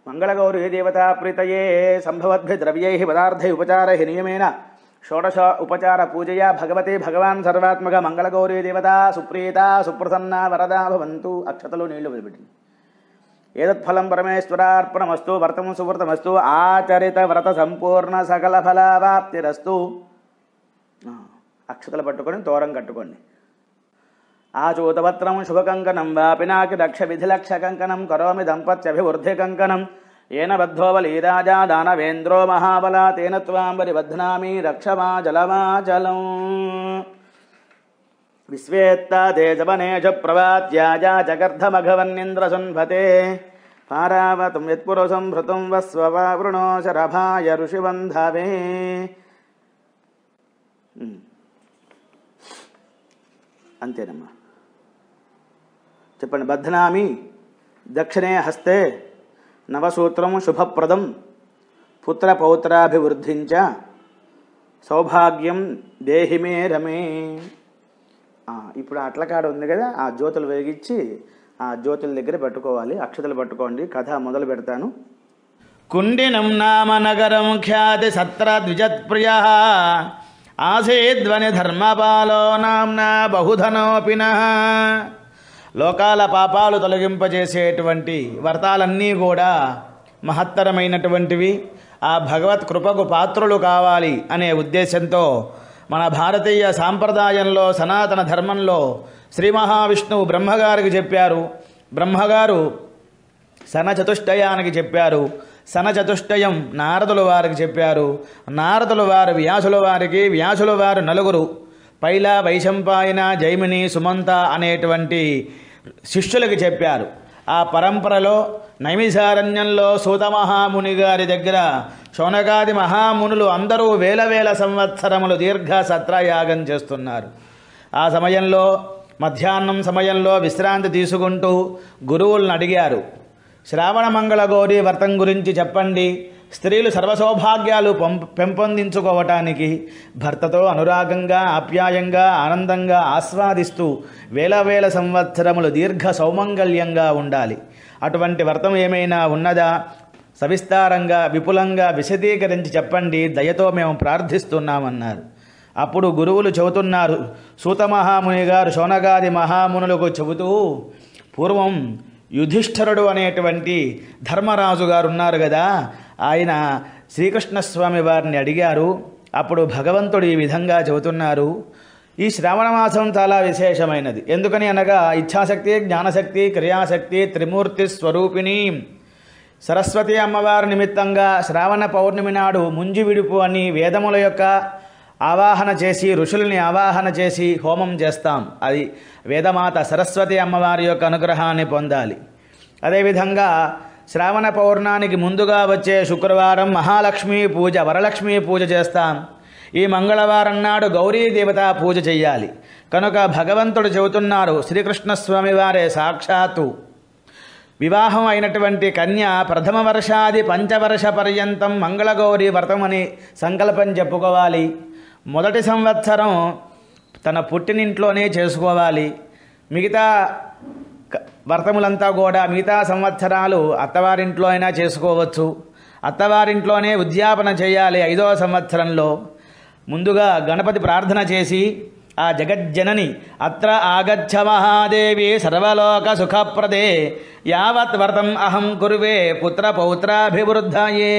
S1: మంగళగౌరీదేవతా ప్రీతయే సంభవద్భిర్ద్రవ్యైః పదార్థైః ఉపచారైః నియమేన షోడశ ఉపచార పూజయా భగవతే భగవాన్ సర్వాత్మక మంగళగౌరీదేవతా సుప్రీత సుప్రసన్న వరదా భవంతు. అక్షతలు నీళ్లు వదిలిపెట్టింది. ఏదత్ఫలం పరమేశ్వరార్పణమస్తు. వ్రతం సువ్రతమస్తు. ఆచరిత వ్రత సంపూర్ణ సకల ఫలావాప్తిరస్తు. అక్షతలు పట్టుకొని తోరం కట్టుకోండి. ఆచూతవత్రం శుభకంకణం వా పినాకి దక్ష విధిలక్ష కంకణం కరోమి దంపత్యభివృద్ధి కంకణం ఏన బద్ధో బలీ రాజా దానవేంద్రో మహాబల తేన త్వాం పరిబధ్నామి రక్షమా జలమాచలం. విశ్వేత్తా తేజవనేజ ప్రవాత్యాజా జగర్ధమఘవన్నింద్రసన్భతే పారావతం యత్పురుషం భృతం వస్వవృణో శరభాయ ఋషిబంధవే. అంతేనమ్మా. చెప్పండి. బధ్నామి దక్షిణే హస్తే నవసూత్రం శుభప్రదం పుత్రపౌత్రాభివృద్ధించ సౌభాగ్యం దేహిమే రమే. ఇప్పుడు అట్లకాడ ఉంది కదా, ఆ జ్యోతులు వెలిగించి ఆ జ్యోతుల దగ్గర పట్టుకోవాలి. అక్షతలు పట్టుకోండి. కథ మొదలు పెడతాను. కుండినం నామ నగరం ఖ్యాతి సత్ర ద్విజత్ప్రియ ఆసేద్వని ధర్మపాలో నామ్నా బహుధనోపినః. లోకాల పాపాలు తొలగింపజేసేటువంటి వ్రతాలన్నీ కూడా మహత్తరమైనటువంటివి. ఆ భగవత్ కృపకు పాత్రులు కావాలి అనే ఉద్దేశంతో మన భారతీయ సాంప్రదాయంలో సనాతన ధర్మంలో శ్రీ మహావిష్ణువు బ్రహ్మగారికి చెప్పారు. బ్రహ్మగారు సనచతుష్టయానికి చెప్పారు. సనచతుష్టయం నారదుల వారికి చెప్పారు. నారదుల వారు వ్యాసుల వారికి, వ్యాసుల వారు నలుగురు పైల, వైశంపాయన, జైమిని, సుమంత అనేటువంటి శిష్యులకి చెప్పారు. ఆ పరంపరలో నైమిషారణ్యంలో సూతమహాముని గారి దగ్గర శౌనకాది మహామునులు అందరూ వేల వేల సంవత్సరములు దీర్ఘ సత్రయాగం చేస్తున్నారు. ఆ సమయంలో మధ్యాహ్నం సమయంలో విశ్రాంతి తీసుకుంటూ గురువులను అడిగారు. శ్రావణ మంగళ గౌరీ వ్రతం గురించి చెప్పండి. స్త్రీలు సర్వసౌభాగ్యాలు పెంపొందించుకోవటానికి భర్తతో అనురాగంగా, ఆప్యాయంగా, ఆనందంగా ఆస్వాదిస్తూ వేల వేల సంవత్సరములు దీర్ఘ సౌమంగళ్యంగా ఉండాలి. అటువంటి వ్రతం ఏమైనా ఉన్నదా? సవిస్తారంగా, విపులంగా విశదీకరించి చెప్పండి, దయతో మేము ప్రార్థిస్తున్నామన్నారు. అప్పుడు గురువులు చెబుతున్నారు. సూత మహాముని గారు శౌనకాది మహామునులకు చెబుతూ, పూర్వం యుధిష్ఠరుడు అనేటువంటి ధర్మరాజు గారు ఉన్నారు కదా, ఆయన శ్రీకృష్ణస్వామి వారిని అడిగారు. అప్పుడు భగవంతుడు ఈ విధంగా చెబుతున్నారు. ఈ శ్రావణ మాసం చాలా విశేషమైనది. ఎందుకని అనగా ఇచ్ఛాశక్తి, జ్ఞానశక్తి, క్రియాశక్తి త్రిమూర్తి స్వరూపిణి సరస్వతి అమ్మవారి నిమిత్తంగా శ్రావణ పౌర్ణమి నాడు ముంజి విడుపు అని వేదముల యొక్క ఆవాహన చేసి, ఋషుల్ని ఆవాహన చేసి హోమం చేస్తాం. అది వేదమాత సరస్వతి అమ్మవారి యొక్క అనుగ్రహాన్ని పొందాలి. అదేవిధంగా శ్రావణ పౌర్ణానికి ముందుగా వచ్చే శుక్రవారం మహాలక్ష్మీ పూజ, వరలక్ష్మీ పూజ చేస్తాం. ఈ మంగళవారం నాడు గౌరీ దేవత పూజ చెయ్యాలి. కనుక భగవంతుడు చెబుతున్నారు, శ్రీకృష్ణస్వామి వారే సాక్షాత్తు వివాహం అయినటువంటి కన్య ప్రథమ వర్షాది పంచవర్ష పర్యంతం మంగళగౌరి వ్రతం అని సంకల్పం చెప్పుకోవాలి. మొదటి సంవత్సరం తన పుట్టినింట్లోనే చేసుకోవాలి. మిగతా వ్రతములంతా కూడా మిగతా సంవత్సరాలు అత్తవారింట్లో అయినా చేసుకోవచ్చు. అత్తవారింట్లోనే ఉద్యాపన చేయాలి. 5వ సంవత్సరంలో ముందుగా గణపతి ప్రార్థన చేసి, ఆ జగజ్జనని అత్ర ఆగచ్చ మహాదేవి సర్వలోక సుఖప్రదే యావత్ వ్రతం అహం కురువే పుత్ర పౌత్రాభివృద్ధాయే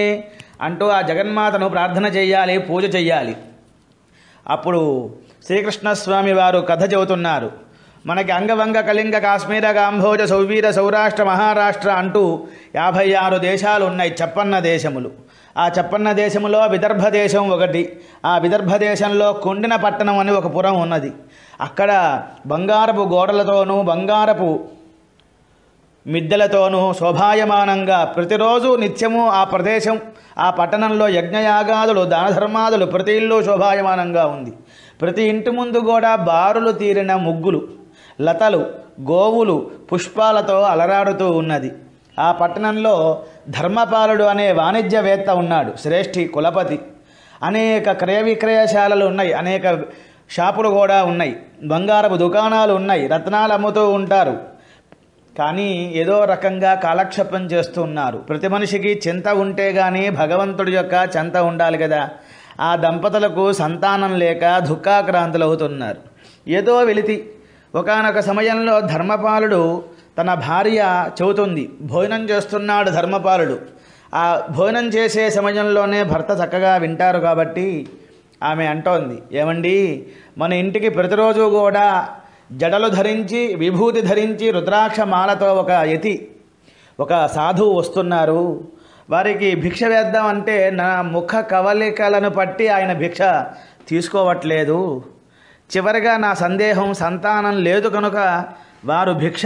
S1: అంటూ ఆ జగన్మాతను ప్రార్థన చేయాలి, పూజ చెయ్యాలి. అప్పుడు శ్రీకృష్ణస్వామి వారు కథ చెబుతున్నారు. మనకి అంగవంగ, కళింగ, కాశ్మీర, గాంభోజ, సౌవీర, సౌరాష్ట్ర, మహారాష్ట్ర అంటూ 56 దేశాలు ఉన్నాయి, 56 దేశములు. ఆ 56 దేశములో విదర్భ దేశం ఒకటి. ఆ విదర్భ దేశంలో కొండిన పట్టణం అని ఒక పురం ఉన్నది. అక్కడ బంగారపు గోడలతోనూ బంగారపు మిద్దెలతోనూ శోభాయమానంగా ప్రతిరోజు నిత్యము ఆ ప్రదేశం, ఆ పట్టణంలో యజ్ఞయాగాదులు, దానధర్మాదులు ప్రతి ఇల్లు శోభాయమానంగా ఉంది. ప్రతి ఇంటి ముందు కూడా బారులు తీరిన ముగ్గులు, లతలు, గోవులు, పుష్పాలతో అలరాడుతూ ఉన్నది. ఆ పట్టణంలో ధర్మపాలుడు అనే వాణిజ్యవేత్త ఉన్నాడు, శ్రేష్ఠి కులపతి. అనేక క్రయ విక్రయశాలలు ఉన్నాయి, అనేక షాపులు కూడా ఉన్నాయి, బంగారపు దుకాణాలు ఉన్నాయి, రత్నాలు అమ్ముతూ ఉంటారు. కానీ ఏదో రకంగా కాలక్షేపం చేస్తూ ఉన్నారు. ప్రతి మనిషికి చింత ఉంటే కానీ భగవంతుడి యొక్క చింత ఉండాలి కదా. ఆ దంపతులకు సంతానం లేక దుఃఖాక్రాంతులు అవుతున్నారు. ఏదో వెలితి. ఒకానొక సమయంలో ధర్మపాలుడు తన భార్య చెబుతుంది, భోజనం చేస్తున్నాడు ధర్మపాలుడు. ఆ భోజనం చేసే సమయంలోనే భర్త చక్కగా వింటారు కాబట్టి ఆమె అంటోంది, ఏమండి, మన ఇంటికి ప్రతిరోజు కూడా జడలు ధరించి, విభూతి ధరించి, రుద్రాక్ష మాలతో ఒక యతి, ఒక సాధువు వస్తున్నారు. వారికి భిక్ష వేద్దామంటే నా ముఖ కవలికలను పట్టి ఆయన భిక్ష తీసుకోవట్లేదు. చివరిగా నా సందేహం, సంతానం లేదు కనుక వారు భిక్ష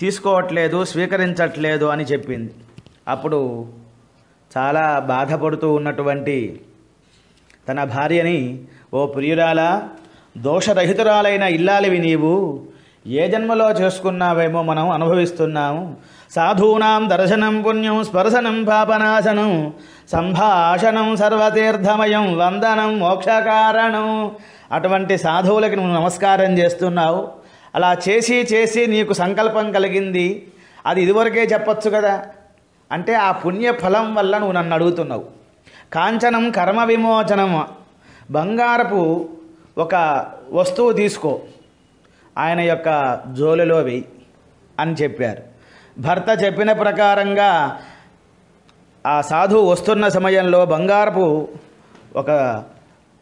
S1: తీసుకోవట్లేదు, స్వీకరించట్లేదు అని చెప్పింది. అప్పుడు చాలా బాధపడుతూ ఉన్నటువంటి తన భార్యని, ఓ ప్రియురాలా, దోషరహితురాలైన ఇల్లాలివి నీవు, ఏ జన్మలో చేసుకున్నావేమో మనం అనుభవిస్తున్నాము. సాధూనాం దర్శనం పుణ్యం, స్పర్శనం పాపనాశనం, సంభాషణం సర్వతీర్థమయం, వందనం మోక్షకారణం. అటువంటి సాధువులకి నువ్వు నమస్కారం చేస్తున్నావు. అలా చేసి చేసి నీకు సంకల్పం కలిగింది. అది ఇదివరకే చెప్పొచ్చు కదా. అంటే ఆ పుణ్య ఫలం వల్ల నువ్వు నన్ను అడుగుతున్నావు. కాంచనం కర్మ విమోచనం, బంగారపు ఒక వస్తువు తీసుకో, ఆయన యొక్క జోలిలో వేయి అని చెప్పారు. భర్త చెప్పిన ప్రకారంగా ఆ సాధువు వస్తున్న సమయంలో బంగారపు ఒక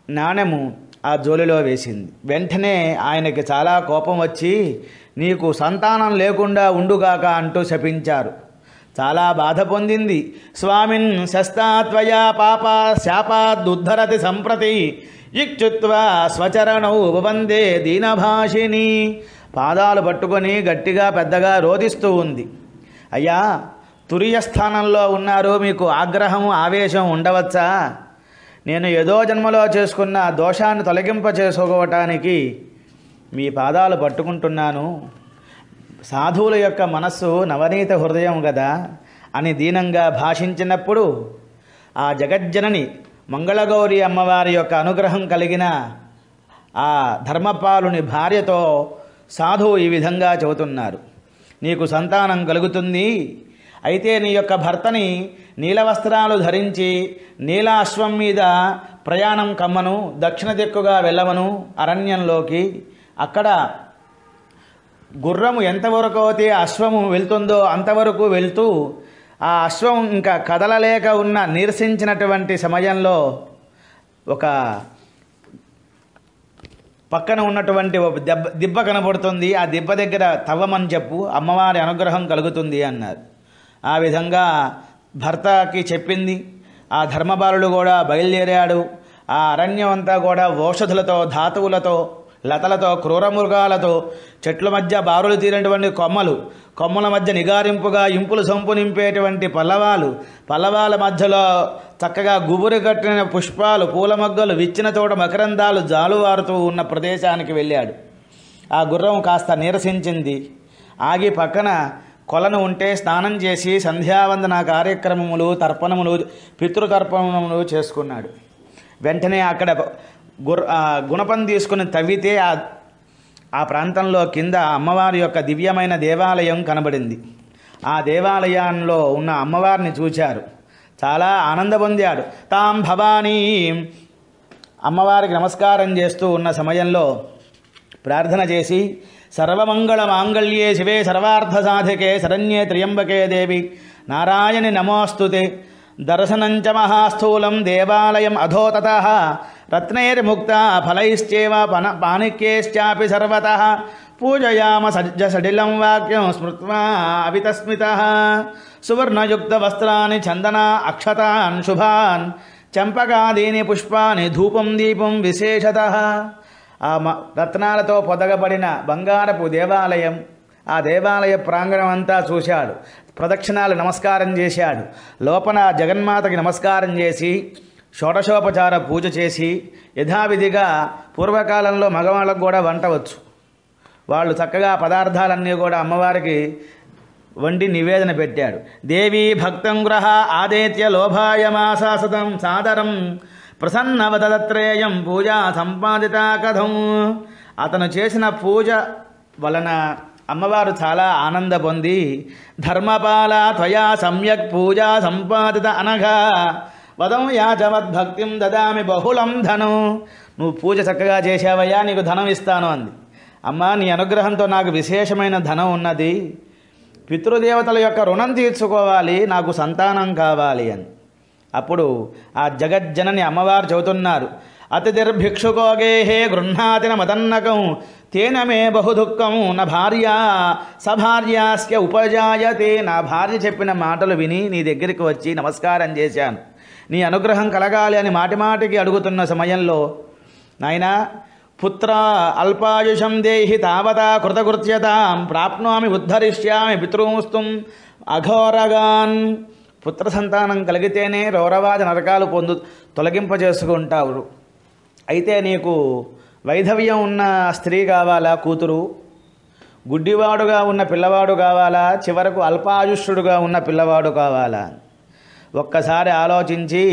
S1: నాణెము ఆ జోలిలో వేసింది. వెంటనే ఆయనకి చాలా కోపం వచ్చి, నీకు సంతానం లేకుండా ఉండుగాక అంటూ శపించారు. చాలా బాధ పొందింది. స్వామిన్ శస్తాత్వయా పాప శాపాదుద్ధరతి సంప్రతి ఇచ్చుత్వా స్వచరణౌ వందే దీనభాషిని. పాదాలు పట్టుకొని గట్టిగా పెద్దగా రోదిస్తూ ఉంది. అయ్యా, తురియ స్థానంలో ఉన్నారు, మీకు ఆగ్రహం ఆవేశం ఉండవచ్చా? నేను ఏదో జన్మలో చేసుకున్న దోషాన్ని తొలగింప చేసుకోవటానికి మీ పాదాలు పట్టుకుంటున్నాను. సాధువుల యొక్క మనస్సు నవనీత హృదయం కదా అని దీనంగా భాషించినప్పుడు ఆ జగజ్జనని మంగళగౌరి అమ్మవారి యొక్క అనుగ్రహం కలిగిన ఆ ధర్మపాలుని భార్యతో సాధువు ఈ విధంగా చెబుతున్నారు. నీకు సంతానం కలుగుతుంది. అయితే నీ యొక్క భర్తని నీల వస్త్రాలు ధరించి నీల అశ్వం మీద ప్రయాణం కమ్మను, దక్షిణ దిక్కుగా వెళ్ళవను అరణ్యంలోకి. అక్కడ గుర్రము ఎంతవరకు అయితే అశ్వము వెళ్తుందో అంతవరకు వెళ్తూ ఆ అశ్వం ఇంకా కదలలేక ఉన్న నీరసించినటువంటి సమయంలో ఒక పక్కన ఉన్నటువంటి ఒక దిబ్బ కనబడుతుంది. ఆ దిబ్బ దగ్గర తవ్వమని చెప్పు, అమ్మవారి అనుగ్రహం కలుగుతుంది అన్నారు. ఆ విధంగా భర్తకి చెప్పింది. ఆ ధర్మబాలుడు కూడా బయలుదేరాడు. ఆ అరణ్యం అంతా కూడా ఔషధులతో, ధాతువులతో, లతలతో, క్రూరమృగాలతో, చెట్ల మధ్య బారులు తీరినటువంటి కొమ్మల మధ్య నిగారింపుగా ఇంపులు సొంపు నింపేటువంటి పల్లవాల మధ్యలో చక్కగా గుబురు కట్టిన పుష్పాలు, పూల మొగ్గలు, విచ్చిన తోట మకరందాలు జాలువారుతూ ఉన్న ప్రదేశానికి వెళ్ళాడు. ఆ గుర్రం కాస్త నీరసించింది. ఆగి పక్కన కొలను ఉంటే స్నానం చేసి సంధ్యావందన కార్యక్రమములు, తర్పణములు, పితృతర్పణములు చేసుకున్నాడు. వెంటనే అక్కడ గుణపం తీసుకుని తవ్వితే ఆ ప్రాంతంలో కింద అమ్మవారి యొక్క దివ్యమైన దేవాలయం కనబడింది. ఆ దేవాలయంలో ఉన్న అమ్మవారిని చూశారు. చాలా ఆనంద పొందాడు. తాం భవానీ అమ్మవారికి నమస్కారం చేస్తూ ఉన్న సమయంలో ప్రార్థన చేసి సర్వమంగళ మాంగళ్యే శివే సర్వార్థ సాధికే శరణ్యే త్ర్యంబకే దేవి నారాయణి నమోస్తుతే దర్శనంచ మహాస్థూలం దేవాలయం అధోతతః రత్నైర్ముక్త ఫలైశ్చేవ పాణిక్యేశ్చాపి సర్వతః పూజయామ సడిలం వాక్యం స్మృత్వా అవితస్మితః సువర్ణయుక్త వస్త్రాన్ని చందన అక్షతాన్ శుభాన్ చంపకాదీని పుష్పాన్ని ధూపం దీపం విశేషతః. ఆ రత్నాలతో పొదగబడిన బంగారపు దేవాలయం, ఆ దేవాలయ ప్రాంగణం అంతా చూశాడు. ప్రదక్షిణాలు నమస్కారం చేశాడు. లోపల జగన్మాతకి నమస్కారం చేసి షోడశోపచార పూజ చేసి యథావిధిగా పూర్వకాలంలో మగవాళ్ళకు కూడా వంట వచ్చు. వాళ్ళు చక్కగా పదార్థాలన్నీ కూడా అమ్మవారికి వండి నివేదన పెట్టాడు. దేవీ భక్తం గృహ ఆదేత్య లోభాయమాసాసతం సాదరం ప్రసన్నవదత్రేయం పూజా సంపాదిత కథం. అతను చేసిన పూజ వలన అమ్మవారు చాలా ఆనంద పొంది ధర్మపాల త్వయా సమ్యక్ పూజా సంపాదిత అనఘా వదం యాచవద్భక్తిం దదామి బహుళం ధనం. నువ్వు పూజ చక్కగా చేశావయ్యా, నీకు ధనం ఇస్తాను అంది. అమ్మా, నీ అనుగ్రహంతో నాకు విశేషమైన ధనం ఉన్నది. పితృదేవతల యొక్క రుణం తీర్చుకోవాలి, నాకు సంతానం కావాలి అని. అప్పుడు ఆ జగజ్జనని అమ్మవారు చెబుతున్నారు. అతిథిర్భిక్షుకోగేహే గృహ్ణాతిన మదన్నకం తేన మే బహుదుఃఖం నా భార్య సభార్యాస్య ఉపజాయతే. నా భార్య చెప్పిన మాటలు విని నీ దగ్గరికి వచ్చి నమస్కారం చేశాను. నీ అనుగ్రహం కలగాలి అని మాటిమాటికి అడుగుతున్న సమయంలో, నాయనా పుత్ర అల్పాయుషం దేహి తావతా కృతకృత్యతాం ప్రాప్నోమి ఉద్ధరిష్యామి పితృంస్తుం అఘోరగాన్. పుత్ర సంతానం కలిగితేనే రౌరవాది నరకాలు తొలగింపజేసుకుంటావు. అయితే నీకు వైధవ్యం ఉన్న స్త్రీ కావాలా, కూతురు? గుడ్డివాడుగా ఉన్న పిల్లవాడు కావాలా? చివరకు అల్పాయుష్యుడుగా ఉన్న పిల్లవాడు కావాలా? ఒక్కసారి ఆలోచించి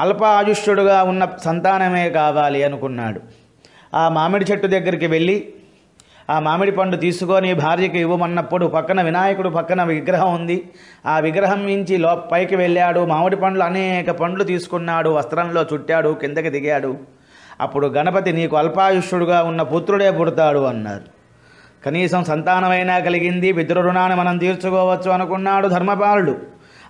S1: అల్పాయుష్యుడుగా ఉన్న సంతానమే కావాలి అనుకున్నాడు. ఆ మామిడి చెట్టు దగ్గరికి వెళ్ళి ఆ మామిడి పండు తీసుకొని భార్యకి ఇవ్వమన్నప్పుడు పక్కన వినాయకుడు పక్కన విగ్రహం ఉంది. ఆ విగ్రహం నుంచి పైకి వెళ్ళాడు. మామిడి పండ్లు అనేక పండ్లు తీసుకున్నాడు, వస్త్రంలో చుట్టాడు, కిందకి దిగాడు. అప్పుడు గణపతి నీకు అల్పాయుష్యుడుగా ఉన్న పుత్రుడే పుడతాడు అన్నారు. కనీసం సంతానమైనా కలిగింది, పితృరుణాన్ని మనం తీర్చుకోవచ్చు అనుకున్నాడు ధర్మపాలుడు.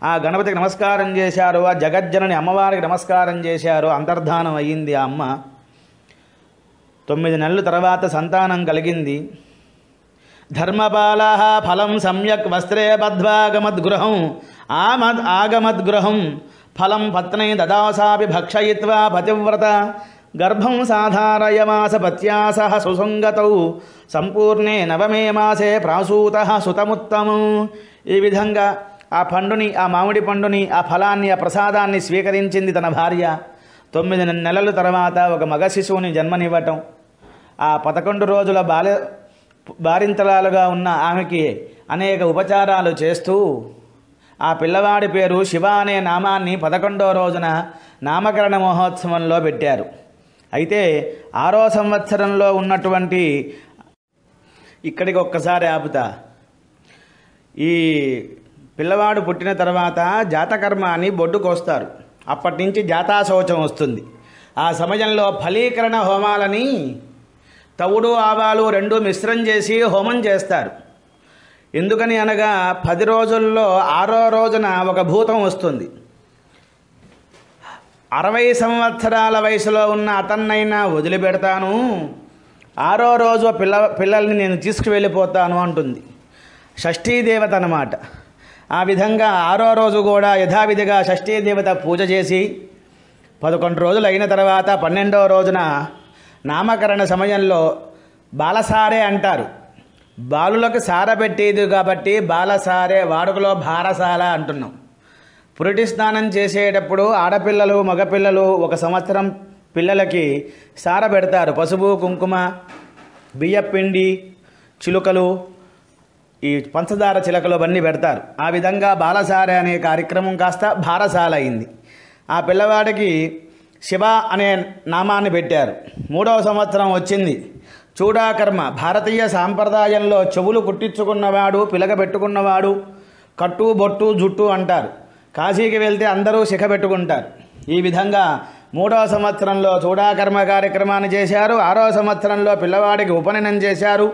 S1: ఆ గణపతికి నమస్కారం చేశారు. ఆ జగజ్జనని అమ్మవారికి నమస్కారం చేశారు. అంతర్ధానం అయ్యింది ఆ అమ్మ. 9 నెలల తర్వాత సంతానం కలిగింది. ధర్మపాల ఫలం సమ్యక్ వస్త్రే బద్ధ్వాగమద్గృహం ఆగమద్గృహం ఫలం పత్నై దదాసాపి భక్షయిత్వా పతివ్రత గర్భం సాధారయమాస పత్యాస సుసంగతౌ సంపూర్ణే నవమే మాసే ప్రాసూత సుతముత్తమం. ఈ విధంగా ఆ పండుని, ఆ మామిడి పండుని, ఆ ఫలాన్ని, ఆ ప్రసాదాన్ని స్వీకరించింది తన భార్య. 9 నెలల తర్వాత ఒక మగ శిశువుని జన్మనివ్వటం. ఆ 11 రోజుల బారింతరాలుగా ఉన్న ఆమెకి అనేక ఉపచారాలు చేస్తూ ఆ పిల్లవాడి పేరు శివ అనే నామాన్ని 11వ రోజున నామకరణ మహోత్సవంలో పెట్టారు. అయితే 6వ సంవత్సరంలో ఉన్నటువంటి ఇక్కడికి ఒక్కసారి ఆపుతా. ఈ పిల్లవాడు పుట్టిన తర్వాత జాతకర్మ అని బొడ్డు కోస్తారు. అప్పటి నుంచి జాతాశౌచం వస్తుంది. ఆ సమయంలో ఫలీకరణ హోమాలని తవుడు ఆవాలు 2 మిశ్రం చేసి హోమం చేస్తారు. ఎందుకని అనగా 10 రోజుల్లో 6వ రోజున ఒక భూతం వస్తుంది. 60 సంవత్సరాల వయసులో ఉన్న అతన్నైనా వదిలిపెడతాను, 6వ రోజు పిల్లల్ని నేను తీసుకువెళ్ళిపోతాను అంటుంది. షష్ఠీదేవత అన్నమాట. ఆ విధంగా 6వ రోజు కూడా యథావిధిగా షష్ఠీదేవత పూజ చేసి 11 రోజులు అయిన తర్వాత 12వ రోజున నామకరణ సమయంలో బాలసారే అంటారు. బాలులకు సార పెట్టేది కాబట్టి బాలసారే, వాడుకలో భారసాల అంటున్నాం. పురిటి స్నానం చేసేటప్పుడు ఆడపిల్లలు మగపిల్లలు 1 సంవత్సరం పిల్లలకి సార పెడతారు. పసుపు కుంకుమ బియ్యపిండి చిలుకలు ఈ పంచదార చిలకలు అవన్నీ పెడతారు. ఆ విధంగా బాలసార అనే కార్యక్రమం కాస్త భారసాల అయింది. ఆ పిల్లవాడికి శివ అనే నామాన్ని పెట్టారు. 3వ సంవత్సరం వచ్చింది. చూడాకర్మ. భారతీయ సాంప్రదాయంలో చెవులు కుట్టించుకున్నవాడు, పిలక పెట్టుకున్నవాడు, కట్టు బొట్టు జుట్టు అంటారు. కాశీకి వెళ్తే అందరూ శిఖ పెట్టుకుంటారు. ఈ విధంగా 3వ సంవత్సరంలో చూడాకర్మ కార్యక్రమాన్ని చేశారు. 6వ సంవత్సరంలో పిల్లవాడికి ఉపనయనం చేశారు.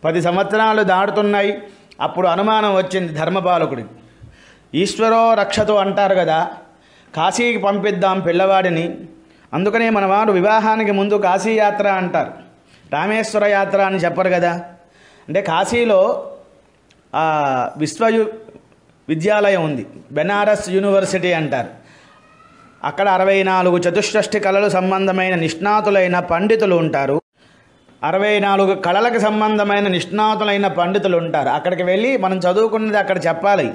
S1: 10 సంవత్సరాలు దాటుతున్నాయి. అప్పుడు అనుమానం వచ్చింది ధర్మపాలకుడికి. ఈశ్వరో రక్షతో అంటారు కదా, కాశీకి పంపిద్దాం పిల్లవాడిని. అందుకనే మన వారు వివాహానికి ముందు కాశీయాత్ర అంటారు, రామేశ్వర యాత్ర అని చెప్పరు కదా. అంటే కాశీలో విద్యాలయం ఉంది, బెనారస్ యూనివర్సిటీ అంటారు. అక్కడ 64 చతుషష్ఠి కళలు సంబంధమైన నిష్ణాతులైన పండితులు ఉంటారు. 64 కళలకు సంబంధమైన నిష్ణాతులైన పండితులు ఉంటారు. అక్కడికి వెళ్ళి మనం చదువుకున్నది అక్కడ చెప్పాలి.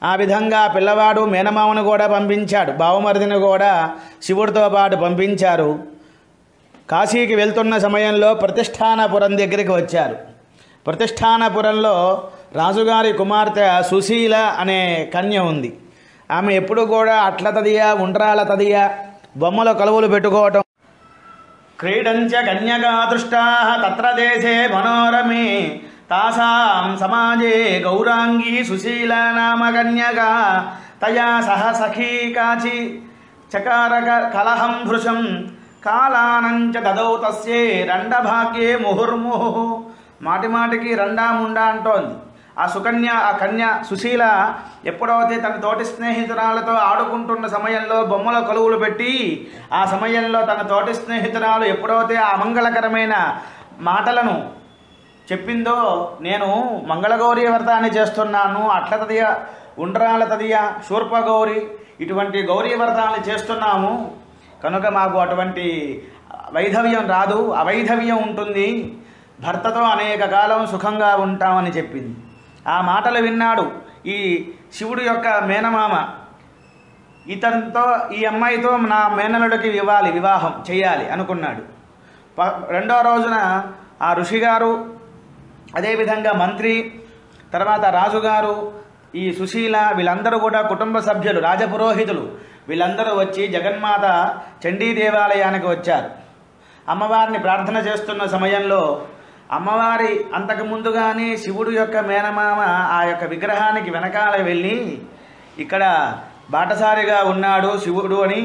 S1: ఆ విధంగా పిల్లవాడు మేనమామను కూడా పంపించాడు, బావమరిదిని కూడా శివుడితో పాటు పంపించారు. కాశీకి వెళ్తున్న సమయంలో ప్రతిష్టానపురం దగ్గరికి వచ్చారు. ప్రతిష్టానపురంలో రాజుగారి కుమార్తె సుశీల అనే కన్య ఉంది. ఆమె ఎప్పుడు కూడా అట్ల తదియా ఉండ్రాల తదియా బొమ్మల కొలువులు పెట్టుకోవటం. క్రీడంచ కన్యగా దృష్టా తత్ర దేశే మనోరమే తాసాం సమాజే గౌరాంగీ సుశీల నామ కన్యగా తయా సహ సఖీ కాచి చకారక కలహం భృశం కాలానంచ దదౌ తస్యే రండభాగ్యే ముహుర్ముహు. మాటిమాటికి రండా ముండా అంటోంది. ఆ కన్య సుశీల ఎప్పుడైతే తన తోటి స్నేహితురాలతో ఆడుకుంటున్న సమయంలో బొమ్మల కొలువులు పెట్టి, ఆ సమయంలో తన తోటి స్నేహితురాలు ఎప్పుడైతే ఆ అమంగళకరమైన మాటలను చెప్పిందో, నేను మంగళగౌరీ వ్రతాన్ని చేస్తున్నాను, అట్ల తదియ ఉండ్రాల తదియ శూర్పగౌరి ఇటువంటి గౌరీ వ్రతాన్ని చేస్తున్నాము, కనుక మాకు అటువంటి వైధవ్యం రాదు, అవైధవ్యం ఉంటుంది, భర్తతో అనేక కాలం సుఖంగా ఉంటామని చెప్పింది. ఆ మాటలు విన్నాడు ఈ శివుడు యొక్క మేనమామ. ఇతనితో ఈ అమ్మాయితో నా మేనలుడికి వివాహం చేయాలి అనుకున్నాడు. 2వ రోజున ఆ ఋషిగారు, అదేవిధంగా మంత్రి, తర్వాత రాజుగారు, ఈ సుశీల వీళ్ళందరూ కూడా కుటుంబ సభ్యులు, రాజపురోహితులు వీళ్ళందరూ వచ్చి జగన్మాత చండీ దేవాలయానికి వచ్చారు. అమ్మవారిని ప్రార్థన చేస్తున్న సమయంలో అమ్మవారి అంతకు ముందుగానే శివుడు యొక్క మేనమామ ఆ యొక్క విగ్రహానికి వెనకాల వెళ్ళి, ఇక్కడ బాటసారిగా ఉన్నాడు శివుడు అని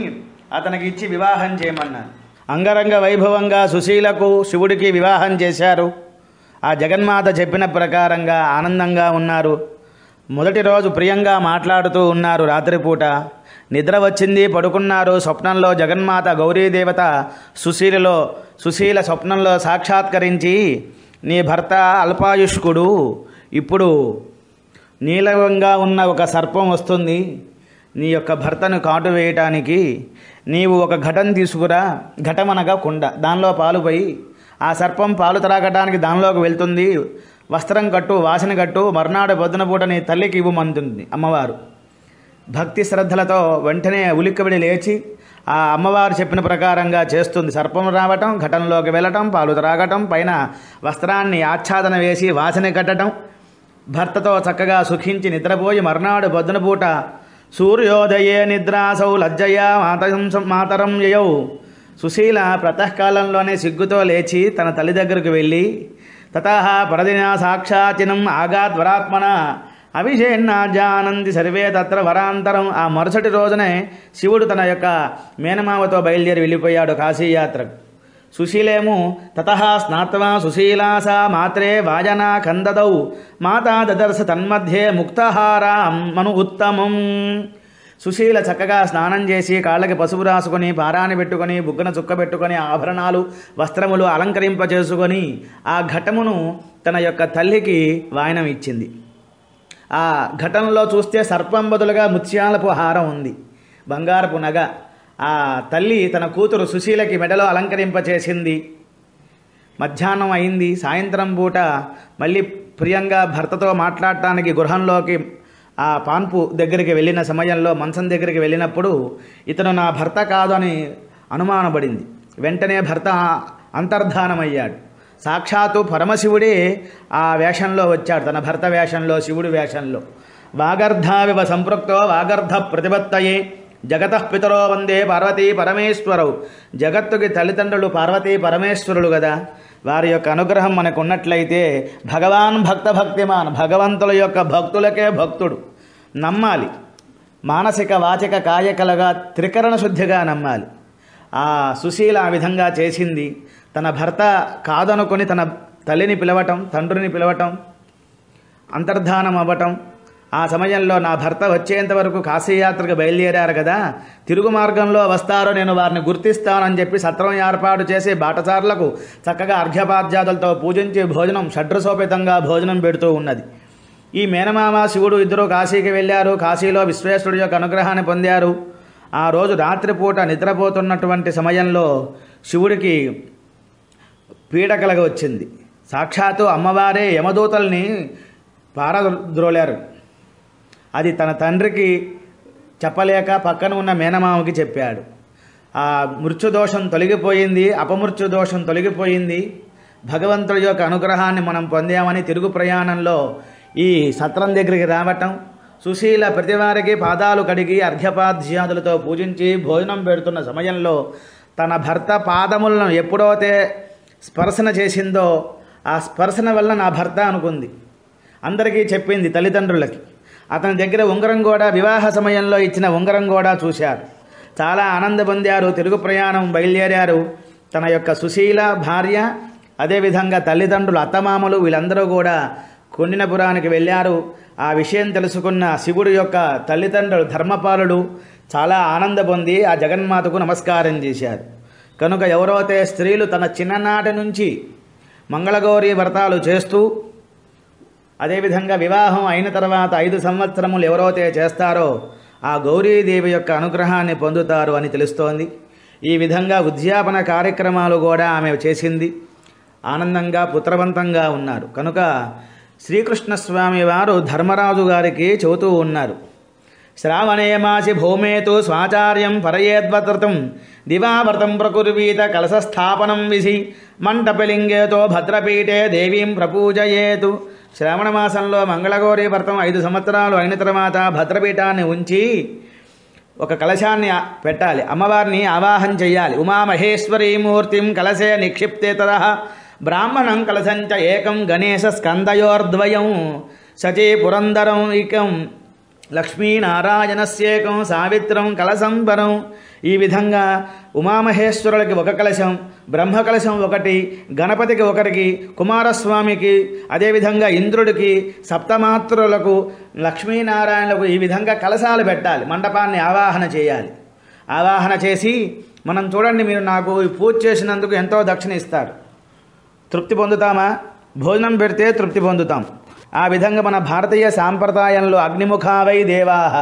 S1: అతనికి ఇచ్చి వివాహం చేయమన్నారు. అంగరంగ వైభవంగా సుశీలకు శివుడికి వివాహం చేశారు. ఆ జగన్మాత చెప్పిన ప్రకారంగా ఆనందంగా ఉన్నారు. మొదటి రోజు ప్రియంగా మాట్లాడుతూ ఉన్నారు. రాత్రిపూట నిద్ర వచ్చింది, పడుకున్నారు. స్వప్నంలో జగన్మాత గౌరీదేవత సుశీల స్వప్నంలో సాక్షాత్కరించి, నీ భర్త అల్పాయుష్కుడు, ఇప్పుడు నీలంగా ఉన్న ఒక సర్పం వస్తుంది నీ యొక్క భర్తను కాటు వేయటానికి, నీవు ఒక ఘటం తీసుకురా, ఘటమనగా కుండ, దానిలో పాలు పోయి ఆ సర్పం పాలు త్రాగటానికి దానిలోకి వెళ్తుంది, వస్త్రం కట్టు, వాసన కట్టు, మర్నాడు పొద్దున పూట నీ తల్లికి ఇవ్వమంటుంది అమ్మవారు. భక్తి శ్రద్ధలతో వెంటనే ఉలిక్కబడి లేచి ఆ అమ్మవారు చెప్పిన ప్రకారంగా చేస్తుంది. సర్పం రావటం, ఘటంలోకి వెళ్ళటం, పాలు త్రాగటం, పైన వస్త్రాన్ని ఆచ్ఛాదన వేసి వాసన కట్టడం, భర్తతో చక్కగా సుఖించి నిద్రపోయి మర్నాడు పొద్దున పూట సూర్యోదయే నిద్రాసౌ లజ్జయా మాతరం యయౌ. సుశీల ప్రాతకాలంలోనే సిగ్గుతో లేచి తన తల్లి దగ్గరకు వెళ్ళి తతః పరదిన సాక్షాచినం ఆగాద్వరాత్మన అభిషేన్నాజానంది సర్వే తత్ర వరాంతరం. ఆ మరుసటి రోజునే శివుడు తన యొక్క మేనమామతో బయలుదేరి వెళ్ళిపోయాడు కాశీయాత్రకు. సుశీలేము తతః స్నాత్వా సుశీలాసా మాత్రే వాజనా కందదౌ మాతా దదర్శ తన్మధ్యే ముక్తహారం మను ఉత్తమం. సుశీల చక్కగా స్నానం చేసి కాళ్ళకి పసుపు రాసుకొని పారాన్ని పెట్టుకొని బుగ్గన చుక్క పెట్టుకొని ఆభరణాలు వస్త్రములు అలంకరింపచేసుకొని ఆ ఘటమును తన యొక్క తల్లికి వాయనం ఇచ్చింది. ఆ ఘటనలో చూస్తే సర్పం బదులుగా ముత్యాలపు హారం ఉంది, బంగారపు నగ. ఆ తల్లి తన కూతురు సుశీలకి మెడలో అలంకరింపచేసింది. మధ్యాహ్నం అయింది. సాయంత్రం పూట మళ్ళీ ప్రియంగా భర్తతో మాట్లాడటానికి గృహంలోకి ఆ పాన్పు దగ్గరికి వెళ్ళిన సమయంలో మంచం దగ్గరికి వెళ్ళినప్పుడు ఇతను నా భర్త కాదు అని అనుమానపడింది. వెంటనే భర్త అంతర్ధానమయ్యాడు. సాక్షాత్తు పరమశివుడే ఆ వేషంలో వచ్చాడు, తన భర్త వేషంలో, శివుడి వేషంలో. వాగర్ధావివ సంపృక్తో వాగర్ధ ప్రతిపత్తయే జగతః పితరో వందే పార్వతీ పరమేశ్వరవు. జగత్తుకి తల్లిదండ్రులు పార్వతీ పరమేశ్వరులు కదా. వారి యొక్క అనుగ్రహం మనకు ఉన్నట్లయితే భగవాన్ భక్త భక్తిమాన్, భగవంతుల యొక్క భక్తులకే భక్తుడు. నమ్మాలి, మానసిక వాచిక కాయకలుగా త్రికరణ శుద్ధిగా నమ్మాలి. ఆ సుశీల ఆ విధంగా చేసింది. తన భర్త కాదనుకొని తన తల్లిని పిలవటం, తండ్రిని పిలవటం, అంతర్ధానం అవ్వటం. ఆ సమయంలో నా భర్త వచ్చేంత వరకు కాశీయాత్రకు బయలుదేరారు కదా, తిరుగు మార్గంలో వస్తారో నేను వారిని గుర్తిస్తానని చెప్పి సత్రం ఏర్పాటు చేసి బాటసారులకు చక్కగా అర్ఘ్యపాద్యాదులతో పూజించి భోజనం షడ్రసోపేతంగా భోజనం పెడుతూ ఉన్నది. ఈ మేనమామ శివుడు ఇద్దరు కాశీకి వెళ్ళారు. కాశీలో విశ్వేశ్వరుడి యొక్క అనుగ్రహాన్ని పొందారు. ఆ రోజు రాత్రిపూట నిద్రపోతున్నటువంటి సమయంలో శివుడికి పీడ కలగ వచ్చింది. సాక్షాత్తు అమ్మవారే యమదూతల్ని పారద్రోలారు. అది తన తండ్రికి చెప్పలేక పక్కన ఉన్న మేనమామకి చెప్పాడు. ఆ మృత్యుదోషం తొలగిపోయింది, అపమృత్యుదోషం తొలగిపోయింది. భగవంతుడి యొక్క అనుగ్రహాన్ని మనం పొందామని తిరుగు ప్రయాణంలో ఈ సత్రం దగ్గరికి రావటం, సుశీల ప్రతివారికి పాదాలు కడిగి అర్ఘ్యపాద్యాదులతో పూజించి భోజనం పెడుతున్న సమయంలో తన భర్త పాదములను ఎప్పుడైతే స్పర్శన చేసిందో ఆ స్పర్శన వల్ల నా భర్త అనుకుంది. అందరికీ చెప్పింది, తల్లిదండ్రులకి. అతని దగ్గర ఉంగరం కూడా, వివాహ సమయంలో ఇచ్చిన ఉంగరం కూడా చూశారు. చాలా ఆనంద పొందారు. తిరుగు ప్రయాణం బయలుదేరారు. తన యొక్క సుశీల భార్య, అదేవిధంగా తల్లిదండ్రులు, అత్తమామలు వీళ్ళందరూ కూడా కొండినపురానికి వెళ్ళారు. ఆ విషయం తెలుసుకున్న శివుడి యొక్క తల్లిదండ్రులు ధర్మపాలుడు చాలా ఆనంద పొంది ఆ జగన్మాతకు నమస్కారం చేశారు. కనుక ఎవరైతే స్త్రీలు తన చిన్ననాటి నుంచి మంగళగౌరీ వ్రతాలు చేస్తూ అదేవిధంగా వివాహం అయిన తర్వాత 5 సంవత్సరములు ఎవరైతే చేస్తారో ఆ గౌరీదేవి యొక్క అనుగ్రహాన్ని పొందుతారు అని తెలుస్తోంది. ఈ విధంగా ఉద్యాపన కార్యక్రమాలు కూడా ఆమె చేసింది. ఆనందంగా పుత్రవంతంగా ఉన్నారు. కనుక శ్రీకృష్ణస్వామి వారు ధర్మరాజు గారికి చెబుతూ ఉన్నారు, శ్రావణే మాసి భౌమేతు స్వాచార్యం పరయేద్వతృతం దివావ్రతం ప్రకుర్వీత కలశస్థాపనం విసి మంటపలింగేతో భద్రపీఠే దేవీం ప్రపూజయేతు. శ్రావణ మాసంలో మంగళగౌరీ వ్రతం 5 సంవత్సరాలు అయిన తర్వాత భద్రపీఠాన్ని ఉంచి ఒక కలశాన్ని పెట్టాలి, అమ్మవారిని ఆవాహన చెయ్యాలి. ఉమామహేశ్వరీ మూర్తిం కలశే నిక్షిప్తే తదః బ్రాహ్మణం కలశంచ ఏకం గణేశ స్కందయోర్ద్వయం సచే పురందరం ఏకం లక్ష్మీనారాయణస్యేకం సావిత్రం కలశంబరం. ఈ విధంగా ఉమామహేశ్వరులకి ఒక కలశం, బ్రహ్మ కలశం ఒకటి, గణపతికి ఒకరికి, కుమారస్వామికి, అదేవిధంగా ఇంద్రుడికి, సప్తమాతృలకు, లక్ష్మీనారాయణలకు ఈ విధంగా కలశాలు పెట్టాలి. మండపాన్ని ఆవాహన చేయాలి. ఆవాహన చేసి మనం చూడండి, మీరు నాకు పూజ చేసినందుకు ఎంతో దక్షిణ ఇస్తారు, తృప్తి పొందుతామా? భోజనం పెడితే తృప్తి పొందుతాం. ఆ విధంగా మన భారతీయ సాంప్రదాయంలో అగ్నిముఖావై దేవాహ,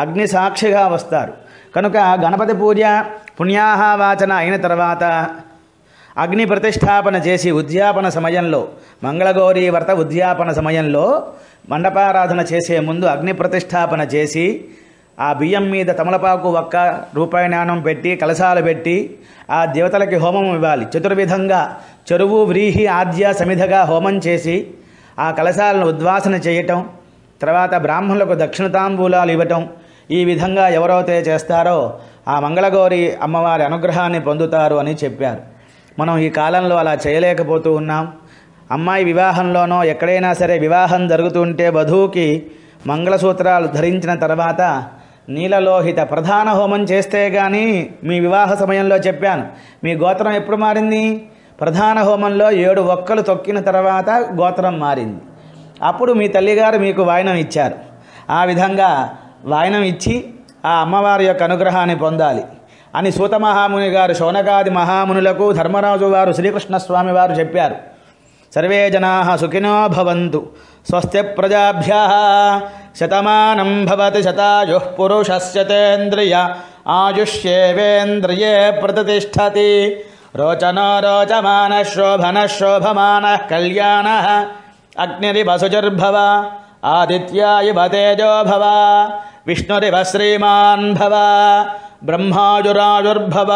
S1: అగ్ని సాక్షిగా వస్తారు. కనుక గణపతి పూజ పుణ్యాహవాచన అయిన తర్వాత అగ్ని ప్రతిష్టాపన చేసి ఉద్యాపన సమయంలో, మంగళగౌరీ వ్రత ఉద్యాపన సమయంలో మండపారాధన చేసే ముందు అగ్ని ప్రతిష్టాపన చేసి ఆ బియ్యం మీద తమలపాకు ఒక్క రూపాయి నాణం పెట్టి కలశాలు పెట్టి ఆ దేవతలకి హోమం ఇవ్వాలి. చతుర్విధంగా చెరువు, వ్రీహి, ఆద్య, సమిధగా హోమం చేసి ఆ కలశాలను ఉద్వాసన చేయటం, తర్వాత బ్రాహ్మణులకు దక్షిణతాంబూలాలు ఇవ్వటం. ఈ విధంగా ఎవరైతే చేస్తారో ఆ మంగళగౌరి అమ్మవారి అనుగ్రహాన్ని పొందుతారు అని చెప్పారు. మనం ఈ కాలంలో అలా చేయలేకపోతూ ఉన్నాం. అమ్మాయి వివాహంలోనో ఎక్కడైనా సరే వివాహం జరుగుతుంటే వధువుకి మంగళసూత్రాలు ధరించిన తర్వాత నీలలోహిత ప్రధాన హోమం చేస్తే కానీ, మీ వివాహ సమయంలో చెప్పాను, మీ గోత్రం ఎప్పుడు మారింది? ప్రధాన హోమంలో 7 ఒక్కలు తొక్కిన తర్వాత గోత్రం మారింది. అప్పుడు మీ తల్లిగారు మీకు వాయనం ఇచ్చారు. ఆ విధంగా వాయనం ఇచ్చి ఆ అమ్మవారి యొక్క అనుగ్రహాన్ని పొందాలి అని సూత మహాముని గారు శౌనకాది మహామునులకు ధర్మరాజు వారు శ్రీకృష్ణస్వామి వారు చెప్పారు. సర్వే జనాః సుఖినో భవంతు, స్వస్తి ప్రజాభ్యః శతమానం భవతి శతాయుః పురుషస్యతేంద్రియ ఆయుష్యేవేంద్రియే ప్రతిష్టతి. రోచనో రోచమానః శోభనః శోభమానః కళ్యాణః అగ్నిరివ శుచిర్భవ ఆదిత్యాయివ తేజో భవ విష్ణురివ శ్రీమాన్ భవ బ్రహ్మాయురాయుర్భవ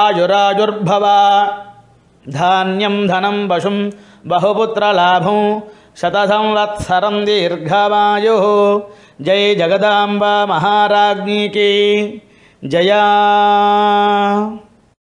S1: ఆయురాయుర్భవ. ధాన్యం ధనం పశుం బహుపుత్రలాభం శతసంవత్సరం దీర్ఘమాయు. జై జగదాంబ మహారాజ్ఞీకి జయా.